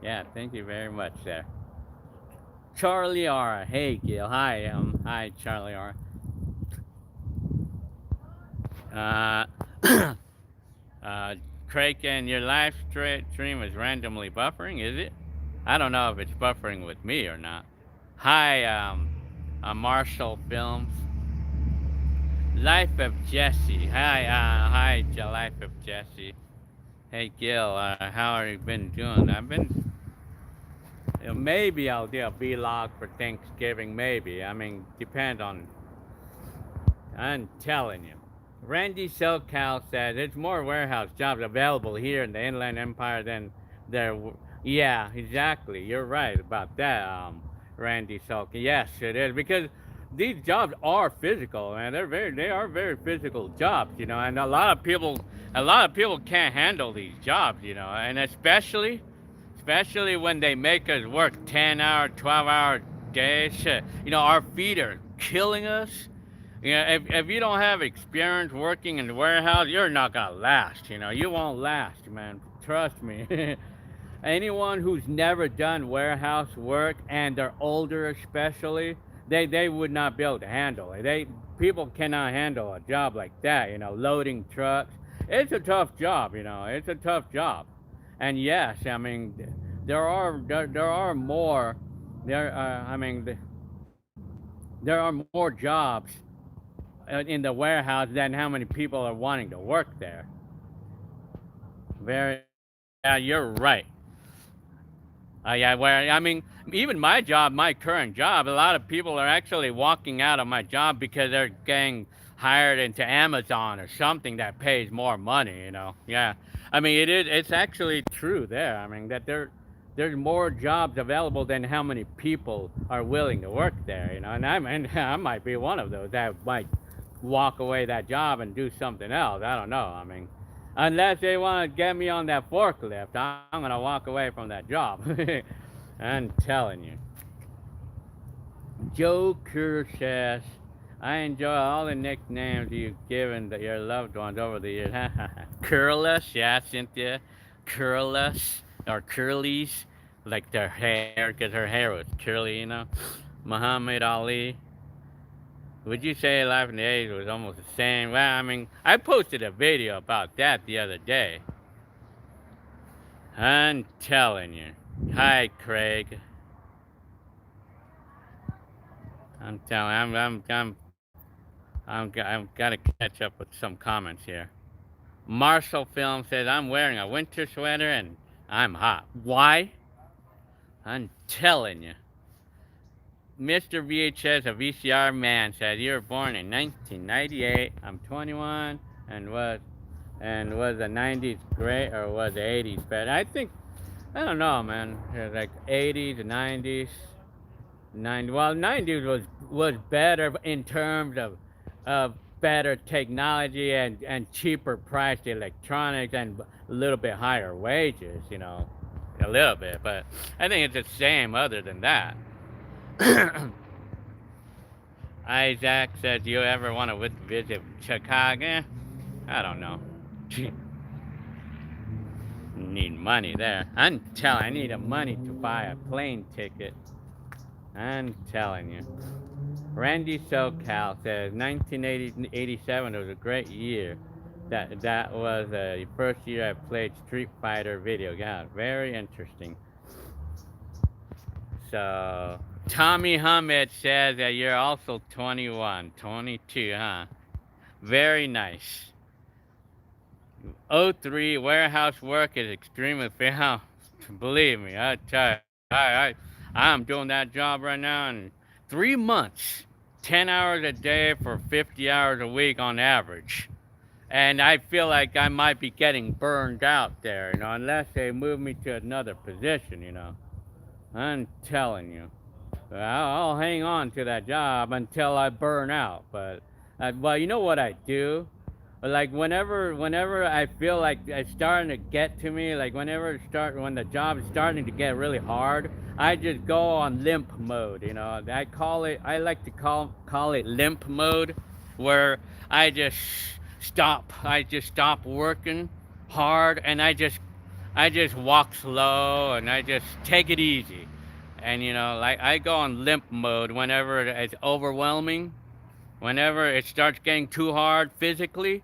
Yeah, thank you very much, sir. Charlie R. Hey, Gil. Hi, Charlie R. Uh, uh, Kraken, your live stream is randomly buffering, is it? I don't know if it's buffering with me or not. Hi, Marshall Films. Life of Jesse. Hi, Life of Jesse. Hey, Gil, how have you been doing? Maybe I'll do a vlog for Thanksgiving, maybe. I mean, depends on, I'm telling you. Randy SoCal said there's more warehouse jobs available here in the Inland Empire than there. Yeah, exactly. You're right about that, Randy SoCal. Yes, it is because these jobs are physical, man. They are very physical jobs, you know. And a lot of people can't handle these jobs, you know. And especially when they make us work 10-hour, 12-hour days. You know, our feet are killing us. You know, if you don't have experience working in the warehouse, you're not gonna last. You know, you won't last, man. Trust me. Anyone who's never done warehouse work and they're older, especially, they would not be able to handle it. People cannot handle a job like that. You know, loading trucks. It's a tough job. You know, it's a tough job. And yes, I mean, there are more. I mean, there are more jobs in the warehouse than how many people are wanting to work there. Yeah, you're right. Yeah, where I mean, even my job, my current job, a lot of people are actually walking out of my job because they're getting hired into Amazon or something that pays more money. You know, yeah. I mean, it's actually true there. I mean that there's more jobs available than how many people are willing to work there. You know, and I might be one of those that might walk away that job and do something else. I don't know. I mean, unless they want to get me on that forklift, I'm going to walk away from that job. I'm telling you. Joe Kerr says, I enjoy all the nicknames you've given your loved ones over the years. Curless, yeah, Cynthia. Curless, or curlies, like their hair, because her hair was curly, you know. Muhammad Ali. Would you say life in the 80s was almost the same? Well, I mean, I posted a video about that the other day. I'm telling you. Hi, Craig. I'm telling. I'm gotta catch up with some comments here. Marshall Film says I'm wearing a winter sweater and I'm hot. Why? I'm telling you. Mr. VHS, a VCR man, said you were born in 1998. I'm 21, and was the 90s great or was the 80s better? I don't know, man. Like 80s, 90s, 90. Well, 90s was better in terms of better technology and cheaper priced electronics and a little bit higher wages. A little bit, but I think it's the same. Other than that. Isaac says, "Do you ever want to visit Chicago?" I don't know. Need money there. I need money to buy a plane ticket. I'm telling you. Randy SoCal says 1987 was a great year. That was the first year I played Street Fighter video game. Very interesting. So Tommy Hammett says that you're also 21, 22, huh? Very nice. '03 warehouse work is extremely fair. Believe me, I tell you, I'm doing that job right now in 3 months, 10 hours a day for 50 hours a week on average. And I feel like I might be getting burned out there, unless they move me to another position. I'm telling you. I'll hang on to that job until I burn out. But, well, you know what I do? Like whenever I feel like it's starting to get to me, like when the job is starting to get really hard, I just go on limp mode. I like to call it limp mode, where I just stop working hard, and I just walk slow, and I just take it easy. And like I go on limp mode whenever it's overwhelming, whenever it starts getting too hard physically.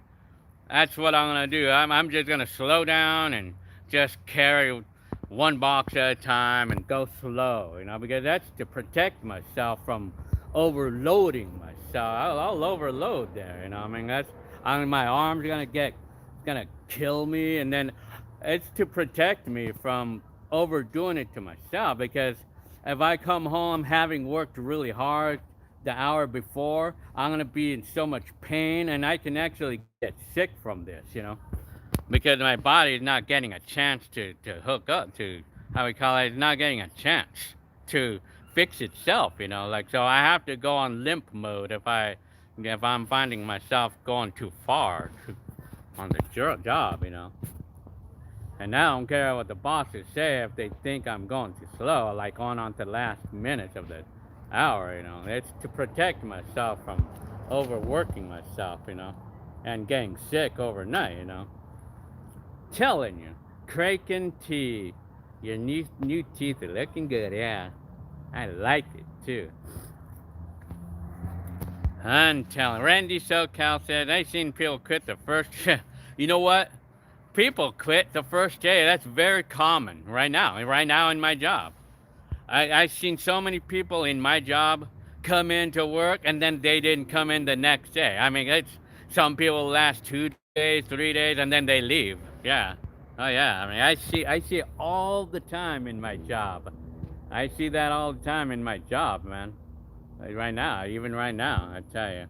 That's what I'm gonna do. I'm just gonna slow down and just carry one box at a time and go slow, because that's to protect myself from overloading myself. I'll overload there, I mean, my arms are gonna kill me, and then it's to protect me from overdoing it to myself, because if I come home having worked really hard the hour before, I'm gonna be in so much pain, and I can actually get sick from this, because my body is not getting a chance to hook up to, how we call it, it's not getting a chance to fix itself. Like, so I have to go on limp mode if I'm finding myself going too far on the job. And I don't care what the bosses say if they think I'm going too slow, like on to the last minutes of the hour. It's to protect myself from overworking myself, and getting sick overnight. Telling you, Kraken tea, your new teeth are looking good, yeah. I like it too. I'm telling. Randy SoCal said, I seen people quit the first. You know what? People quit the first day. That's very common right now. Right now in my job, I've seen so many people in my job come into work and then they didn't come in the next day. I mean, some people last 2 days, 3 days, and then they leave. Yeah. Oh yeah. I mean, I see it all the time in my job. I see that all the time in my job, man. Like right now, even right now, I tell you.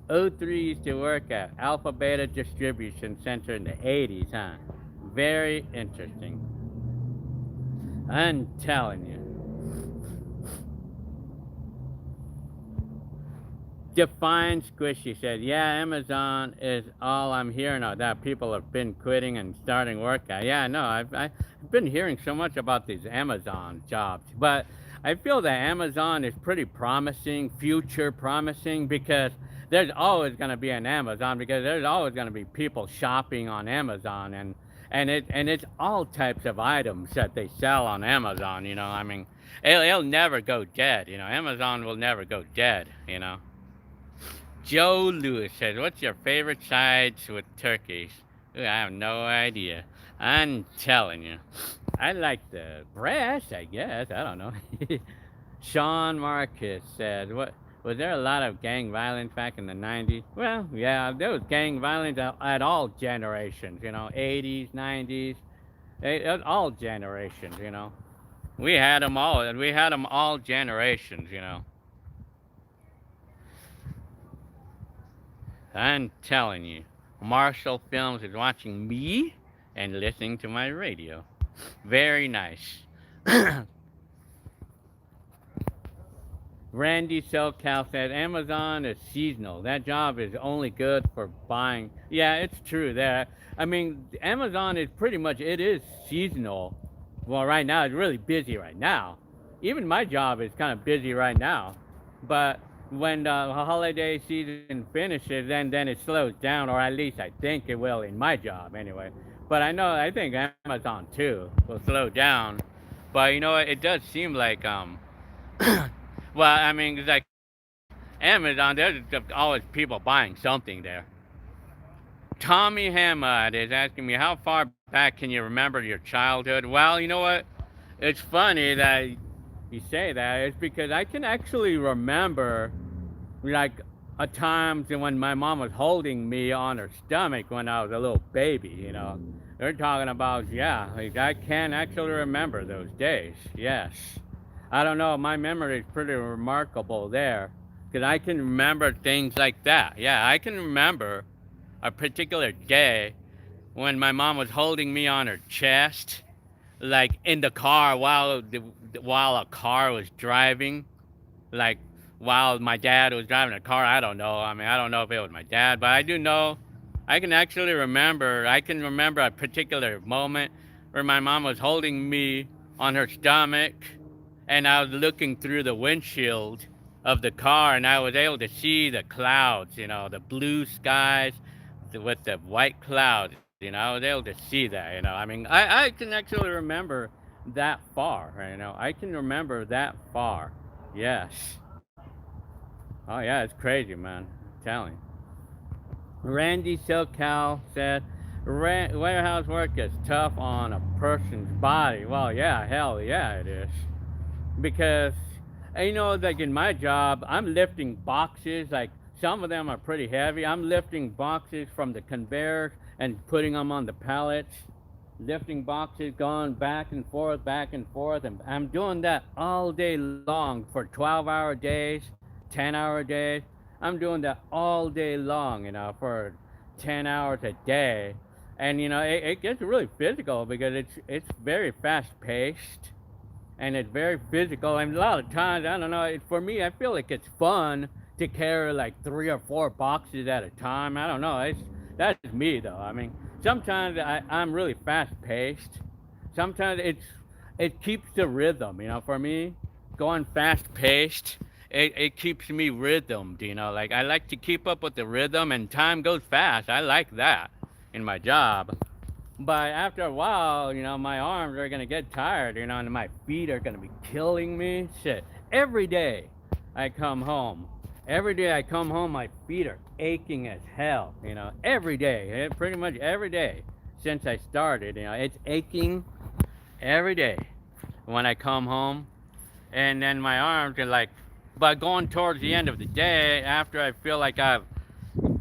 '03 used to work at Alpha Beta Distribution Center in the '80s, huh? Very interesting. I'm telling you. Define Squishy said, yeah, Amazon is all I'm hearing of, that people have been quitting and starting work at. Yeah, no, I've been hearing so much about these Amazon jobs, but I feel that Amazon is pretty promising, future promising, because there's always going to be an Amazon, because there's always going to be people shopping on Amazon, and it's all types of items that they sell on Amazon. I mean, it'll never go dead. Amazon will never go dead. Joe Lewis says, "What's your favorite sides with turkeys?" Ooh, I have no idea. I'm telling you, I like the breast. I guess I don't know. Sean Marcus said, "What was there a lot of gang violence back in the '90s?" Well, yeah, there was gang violence at all generations. You know, '80s, '90s, all generations. You know, we had them all, and we had them all generations. You know, I'm telling you, Marshall Films is watching me and listening to my radio. Very nice. Randy SoCal said Amazon is seasonal. That job is only good for buying. Yeah, it's true that. I mean, Amazon is pretty much it is seasonal. Well, right now it's really busy right now. Even my job is kind of busy right now. But when the holiday season finishes, then it slows down, or at least I think it will in my job anyway. But I think Amazon too will slow down. But you know, it does seem like well, I mean, it's like Amazon, there's just always people buying something there. Tommy Hamad is asking me, how far back can you remember your childhood? Well, you know what? It's funny that you say that. It's because I can actually remember, like, a times when my mom was holding me on her stomach when I was a little baby, you know. They're talking about, yeah, like, I can actually remember those days, yes. I don't know, my memory is pretty remarkable there because I can remember things like that. Yeah, I can remember a particular day when my mom was holding me on her chest, like in the car while a car was driving, like while my dad was driving a car. I don't know. I mean, I don't know if it was my dad, but I do know. I can actually remember. I can remember a particular moment where my mom was holding me on her stomach and I was looking through the windshield of the car and I was able to see the clouds, you know, the blue skies with the white clouds, you know, I was able to see that, you know. I mean, I can actually remember that far, you know, I can remember that far. Yes. Oh, yeah, it's crazy, man. I'm telling you. Randy SoCal said, warehouse work is tough on a person's body. Well, yeah, hell yeah, it is because you know, like in my job, I'm lifting boxes. Like some of them are pretty heavy. I'm lifting boxes from the conveyor and putting them on the pallets. Lifting boxes, going back and forth, and I'm doing that all day long for 12-hour days, 10-hour days. I'm doing that all day long, you know, for 10 hours a day, and you know, it gets really physical because it's very fast paced and it's very physical. And a lot of times, I don't know. For me, I feel like it's fun to carry like 3 or 4 boxes at a time. I don't know. That's me though. I mean, sometimes I'm really fast paced. Sometimes it keeps the rhythm. You know, for me, going fast paced, it keeps me rhythmed. You know, like I like to keep up with the rhythm, and time goes fast. I like that in my job. But after a while, you know, my arms are gonna get tired, you know, and my feet are gonna be killing me. Shit. Every day I come home. Every day I come home, my feet are aching as hell, you know. Every day. Pretty much every day since I started, you know, it's aching every day when I come home. And then my arms are like, but going towards the end of the day, after I feel like I've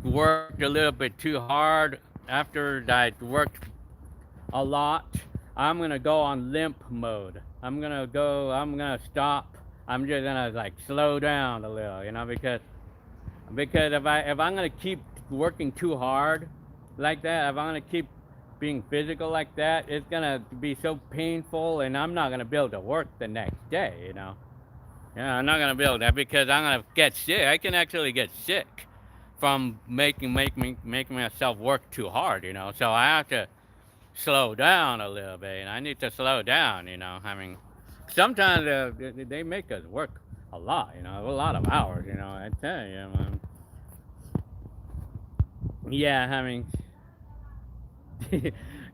worked a little bit too hard, after I worked a lot, I'm gonna go on limp mode. I'm gonna stop. I'm just gonna like slow down a little, you know, because if I'm gonna keep working too hard like that, if I'm gonna keep being physical like that, it's gonna be so painful, and I'm not gonna be able to work the next day, you know. Yeah, I'm not gonna be able to because I'm gonna get sick. I can actually get sick from making myself work too hard, you know. So I have to slow down a little bit, and I need to slow down, you know. I mean, sometimes they make us work a lot, you know, a lot of hours, you know. I tell you, man. Yeah, I mean,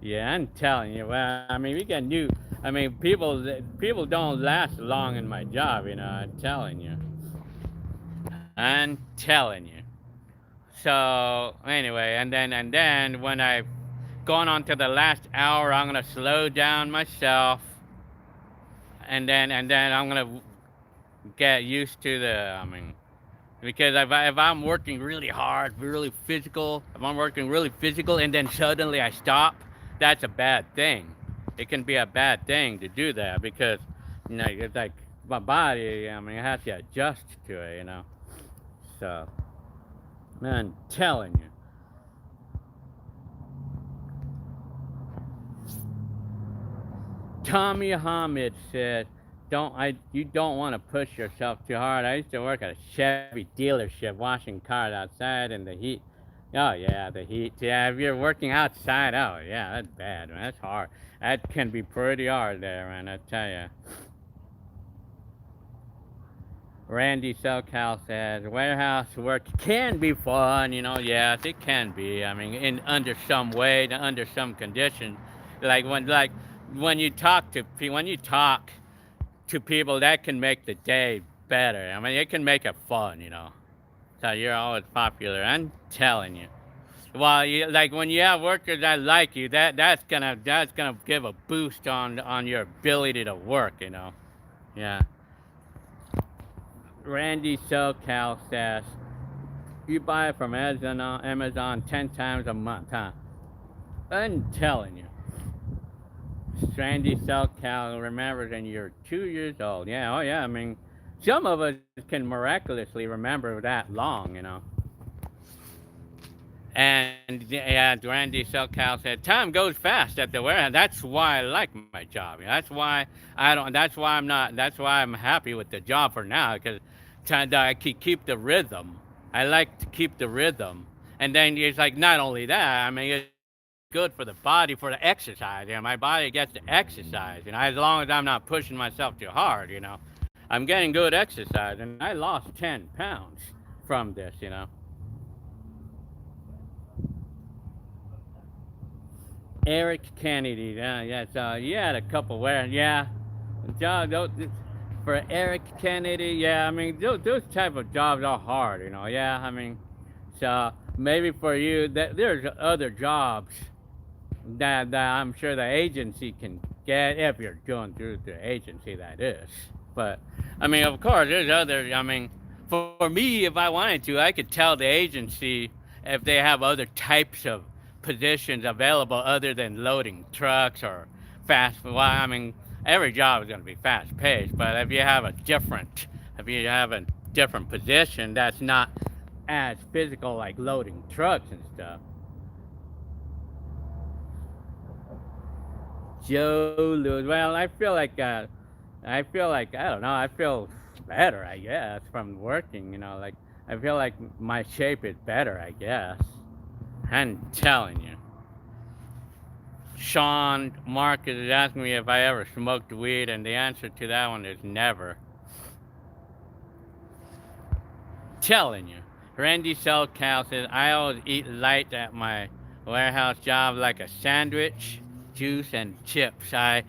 yeah, I'm telling you. Well, I mean, we got new. I mean, people don't last long in my job, you know. I'm telling you. I'm telling you. So anyway, and then when I've gone on to the last hour, I'm gonna slow down myself, and then I'm gonna get used to the. I mean, because if I'm working really hard, really physical, if I'm working really physical, and then suddenly I stop, that's a bad thing. It can be a bad thing to do that because, it's like my body. I mean, it has to adjust to it. So I'm telling you. Tommy Hamid said, you don't want to push yourself too hard. I used to work at a Chevy dealership washing cars outside in the heat. Oh yeah, the heat. Yeah, if you're working outside, oh yeah, that's bad, man. That's hard. That can be pretty hard there, man. I tell you. Randy SoCal says warehouse work can be fun. Yes, it can be. I mean, in under some way, under some conditions, like when you talk to people, that can make the day better. I mean, it can make it fun. So you're always popular. I'm telling you. Well, like when you have workers that like you, that's gonna give a boost on your ability to work. Yeah. Randy SoCal says you buy it from Amazon 10 times a month, huh? I'm telling you. Randy SoCal remembers when you're 2 years old. Yeah, oh yeah. I mean, some of us can miraculously remember that long. And yeah, Randy SoCal said, "Time goes fast at the warehouse. That's why I like my job. That's why I don't. That's why I'm not. That's why I'm happy with the job for now because I can keep the rhythm. I like to keep the rhythm. And then it's like not only that. I mean, it's good for the body for the exercise. My body gets to exercise. As long as I'm not pushing myself too hard. I'm getting good exercise, and I lost 10 pounds from this. Eric Kennedy. Yeah, so you had a couple where, yeah. For Eric Kennedy, yeah, I mean, those type of jobs are hard. Yeah, I mean, so maybe for you, there's other jobs that I'm sure the agency can get if you're going through the agency, that is. But, I mean, of course, there's other, I mean, for me, if I wanted to, I could tell the agency if they have other types of positions available other than loading trucks or fast. Well, I mean, every job is going to be fast paced, but if you have a different position that's not as physical, like loading trucks and stuff. Joe Lewis. Well, I don't know. I feel better, I guess, from working. Like I feel like my shape is better, I guess. I'm telling you. Sean Marcus is asking me if I ever smoked weed, and the answer to that one is never. Telling you. Randy SoCal says I always eat light at my warehouse job, like a sandwich, juice, and chips. I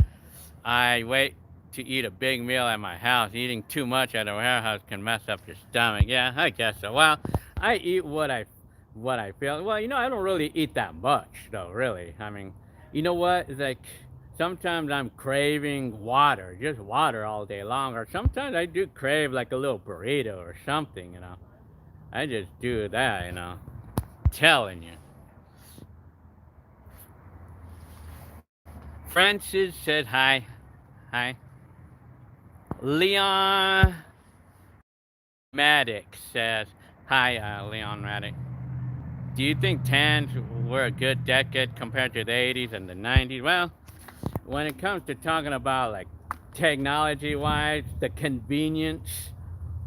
wait to eat a big meal at my house. Eating too much at a warehouse can mess up your stomach. Yeah, I guess so. Well, I eat what I feel. Well, I don't really eat that much though, really. I mean, you know what? It's like sometimes I'm craving water, just water all day long, or sometimes I do crave like a little burrito or something. I just do that. Telling you. Francis said hi. Hi. Leon Maddox says hi, Leon Maddox. Do you think tans were a good decade compared to the 80s and the 90s? Well, when it comes to talking about like technology wise, the convenience,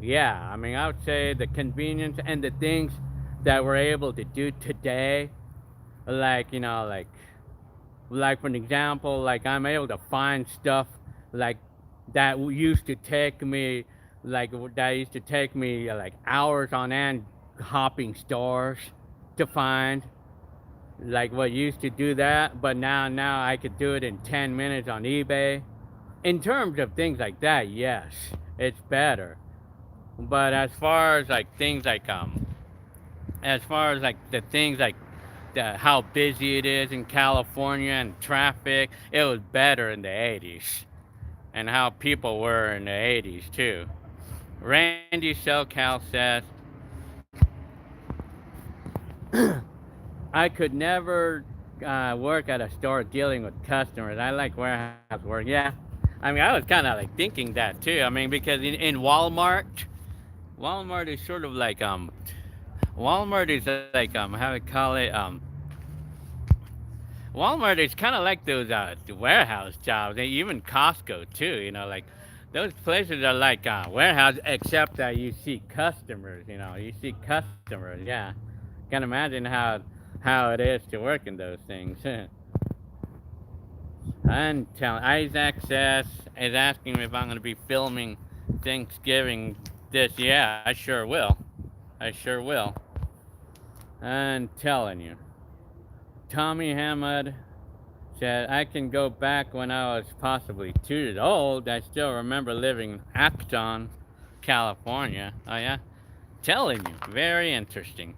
yeah, I mean, I would say the convenience and the things that we're able to do today, like, like for an example, like I'm able to find stuff like that used to take me, like hours on end hopping stores to find, like what used to do that, but now I could do it in 10 minutes on eBay. In terms of things like that, yes, it's better. But as far as like things like as far as like the things like how busy it is in California and traffic, it was better in the 80s. And how people were in the 80s too. Randy SoCal says, I could never work at a store dealing with customers. I like warehouse work. Yeah. I mean, I was kind of like thinking that too. I mean, because in Walmart is sort of like, Walmart is like, how do I call it? Walmart is kind of like those warehouse jobs, and even Costco too. Like those places are like warehouse, except that you see customers. You see customers. Yeah, can imagine how it is to work in those things. And tell Isaac says is asking me if I'm going to be filming Thanksgiving this. Yeah, I sure will. I sure will. I'm telling you, Tommy Hamad said, I can go back when I was possibly 2 years old. I still remember living in Acton, California. Oh, yeah? Telling you. Very interesting.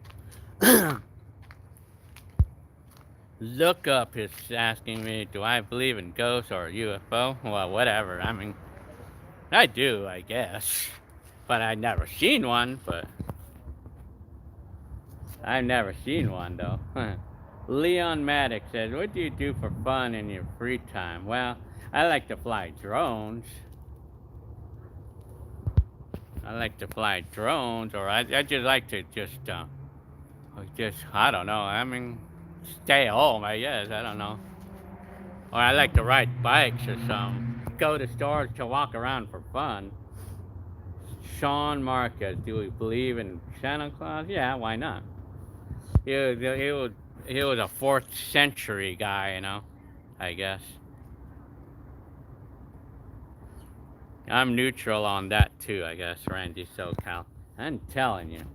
Look Up is asking me, do I believe in ghosts or UFO? Well, whatever. I mean, I do, I guess. But I've never seen one, but I've never seen one, though. Leon Maddox says, what do you do for fun in your free time? Well, I like to fly drones. Or I just like to I don't know. I mean, stay home, I guess. I don't know. Or I like to ride bikes or something. Go to stores to walk around for fun. Sean Marcus, do we believe in Santa Claus? Yeah, why not? He was a fourth century guy, I guess. I'm neutral on that too, I guess, Randy SoCal. I'm telling you.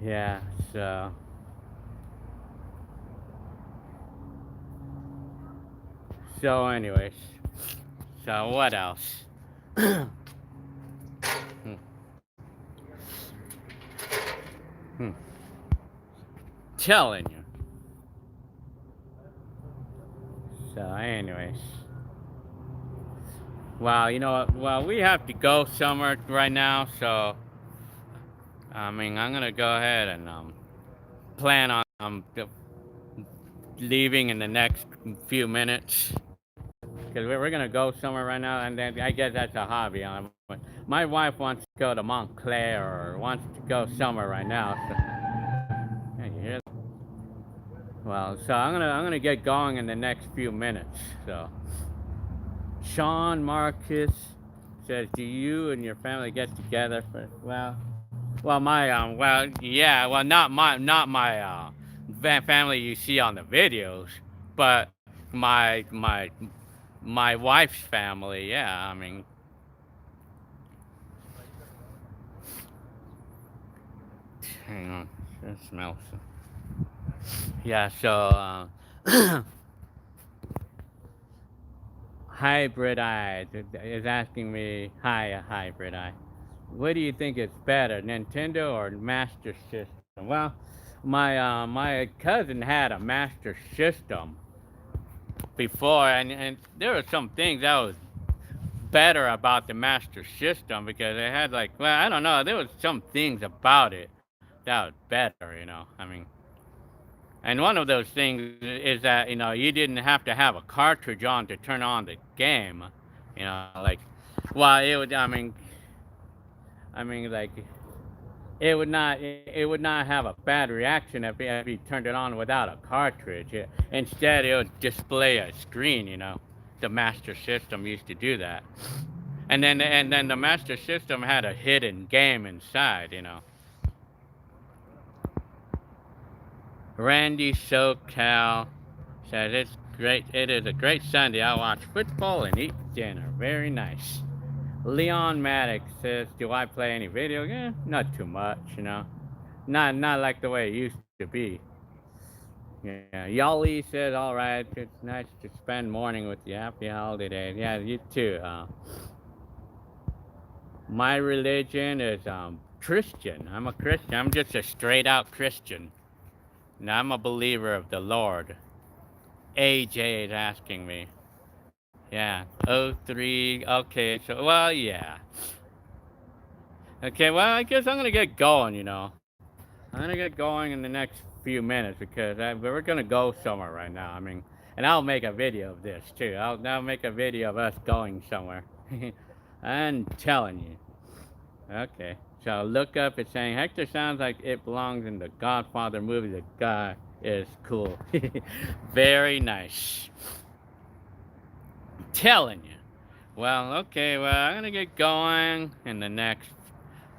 Yeah, so anyways. So what else? Hmm, hmm. Telling you. So anyways. Well, you know what? Well, we have to go somewhere right now, so I mean, I'm gonna go ahead and plan on leaving in the next few minutes because we're gonna go somewhere right now, and then I guess that's a hobby. My wife wants to go to Montclair or wants to go somewhere right now. So, yeah, you hear that? Well, so I'm gonna get going in the next few minutes. So, Sean Marcus says, "Do you and your family get together for yeah, well, not my family you see on the videos, but my wife's family. Yeah, I mean, hang on, it smells. Yeah, so Hybrid Eye is asking me, hi, Hybrid Eye. What do you think is better, Nintendo or Master System? Well, my cousin had a Master System before, and there were some things that was better about the Master System because it had like, well, I don't know, there was some things about it that was better. I mean, and one of those things is that you didn't have to have a cartridge on to turn on the game. Like, well, it would. I mean, like it would not have a bad reaction if you turned it on without a cartridge. Instead, it would display a screen. The Master System used to do that, and then the Master System had a hidden game inside. Randy SoCal says it's great. It is a great Sunday. I watch football and eat dinner. Very nice. Leon Maddox says, "Do I play any video games? Not too much. Not like the way it used to be." Yeah. Yali says, "All right. It's nice to spend morning with you. Happy holidays." Yeah, you too. My religion is Christian. I'm a Christian. I'm just a straight out Christian. And I'm a believer of the Lord. AJ is asking me. Yeah. Oh 03. Okay. So, well, yeah. Okay. Well, I guess I'm going to get going. I'm going to get going in the next few minutes because we're going to go somewhere right now. I mean, and I'll make a video of this too. I'll make a video of us going somewhere. I'm telling you. Okay. So look up. It's saying Hector sounds like it belongs in the Godfather movie. The guy is cool. Very nice. Telling you. Well, okay. Well, I'm gonna get going in the next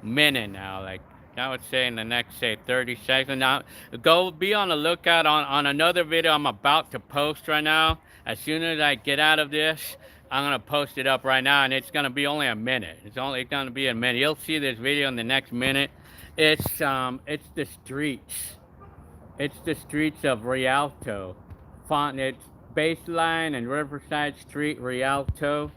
minute now. Like I would say in the next, say, 30 seconds. Now, go be on the lookout on another video I'm about to post right now. As soon as I get out of this, I'm gonna post it up right now, and it's gonna be only a minute. It's only gonna be a minute. You'll see this video in the next minute. It's the streets. It's the streets of Rialto. It's Baseline and Riverside Street, Rialto.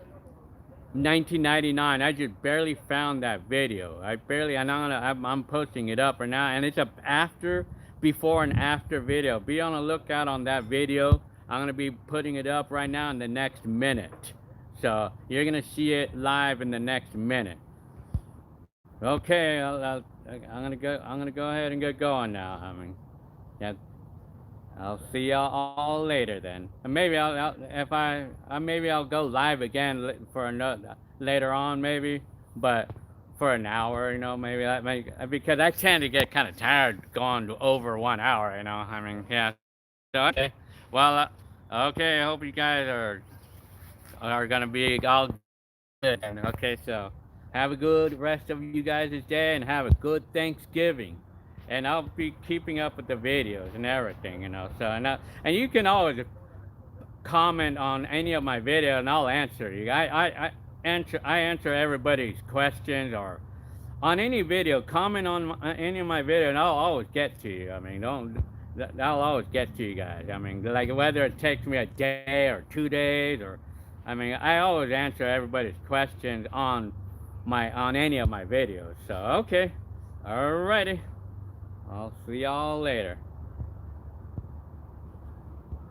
1999. I just barely found that video. I'm posting it up right now, and it's a before and after video. Be on the lookout on that video. I'm gonna be putting it up right now in the next minute, so you're gonna see it live in the next minute. Okay, I'm gonna go. I'm gonna go ahead and get going now. I mean, yeah. I'll see y'all all later then. And maybe if maybe I'll go live again for another later on maybe, but for an hour, maybe because I tend to get kind of tired going to over 1 hour, I mean, yeah. So okay, well, okay. I hope you guys are gonna be all good. And okay, so have a good rest of you guys' day and have a good Thanksgiving. And I'll be keeping up with the videos and everything. So and you can always comment on any of my videos and I'll answer you. I answer everybody's questions or on any video. Comment on any of my videos and I'll always get to you. I mean, I'll always get to you guys. I mean, like whether it takes me a day or 2 days or, I mean, I always answer everybody's questions on any of my videos. So okay, alrighty. I'll see y'all later.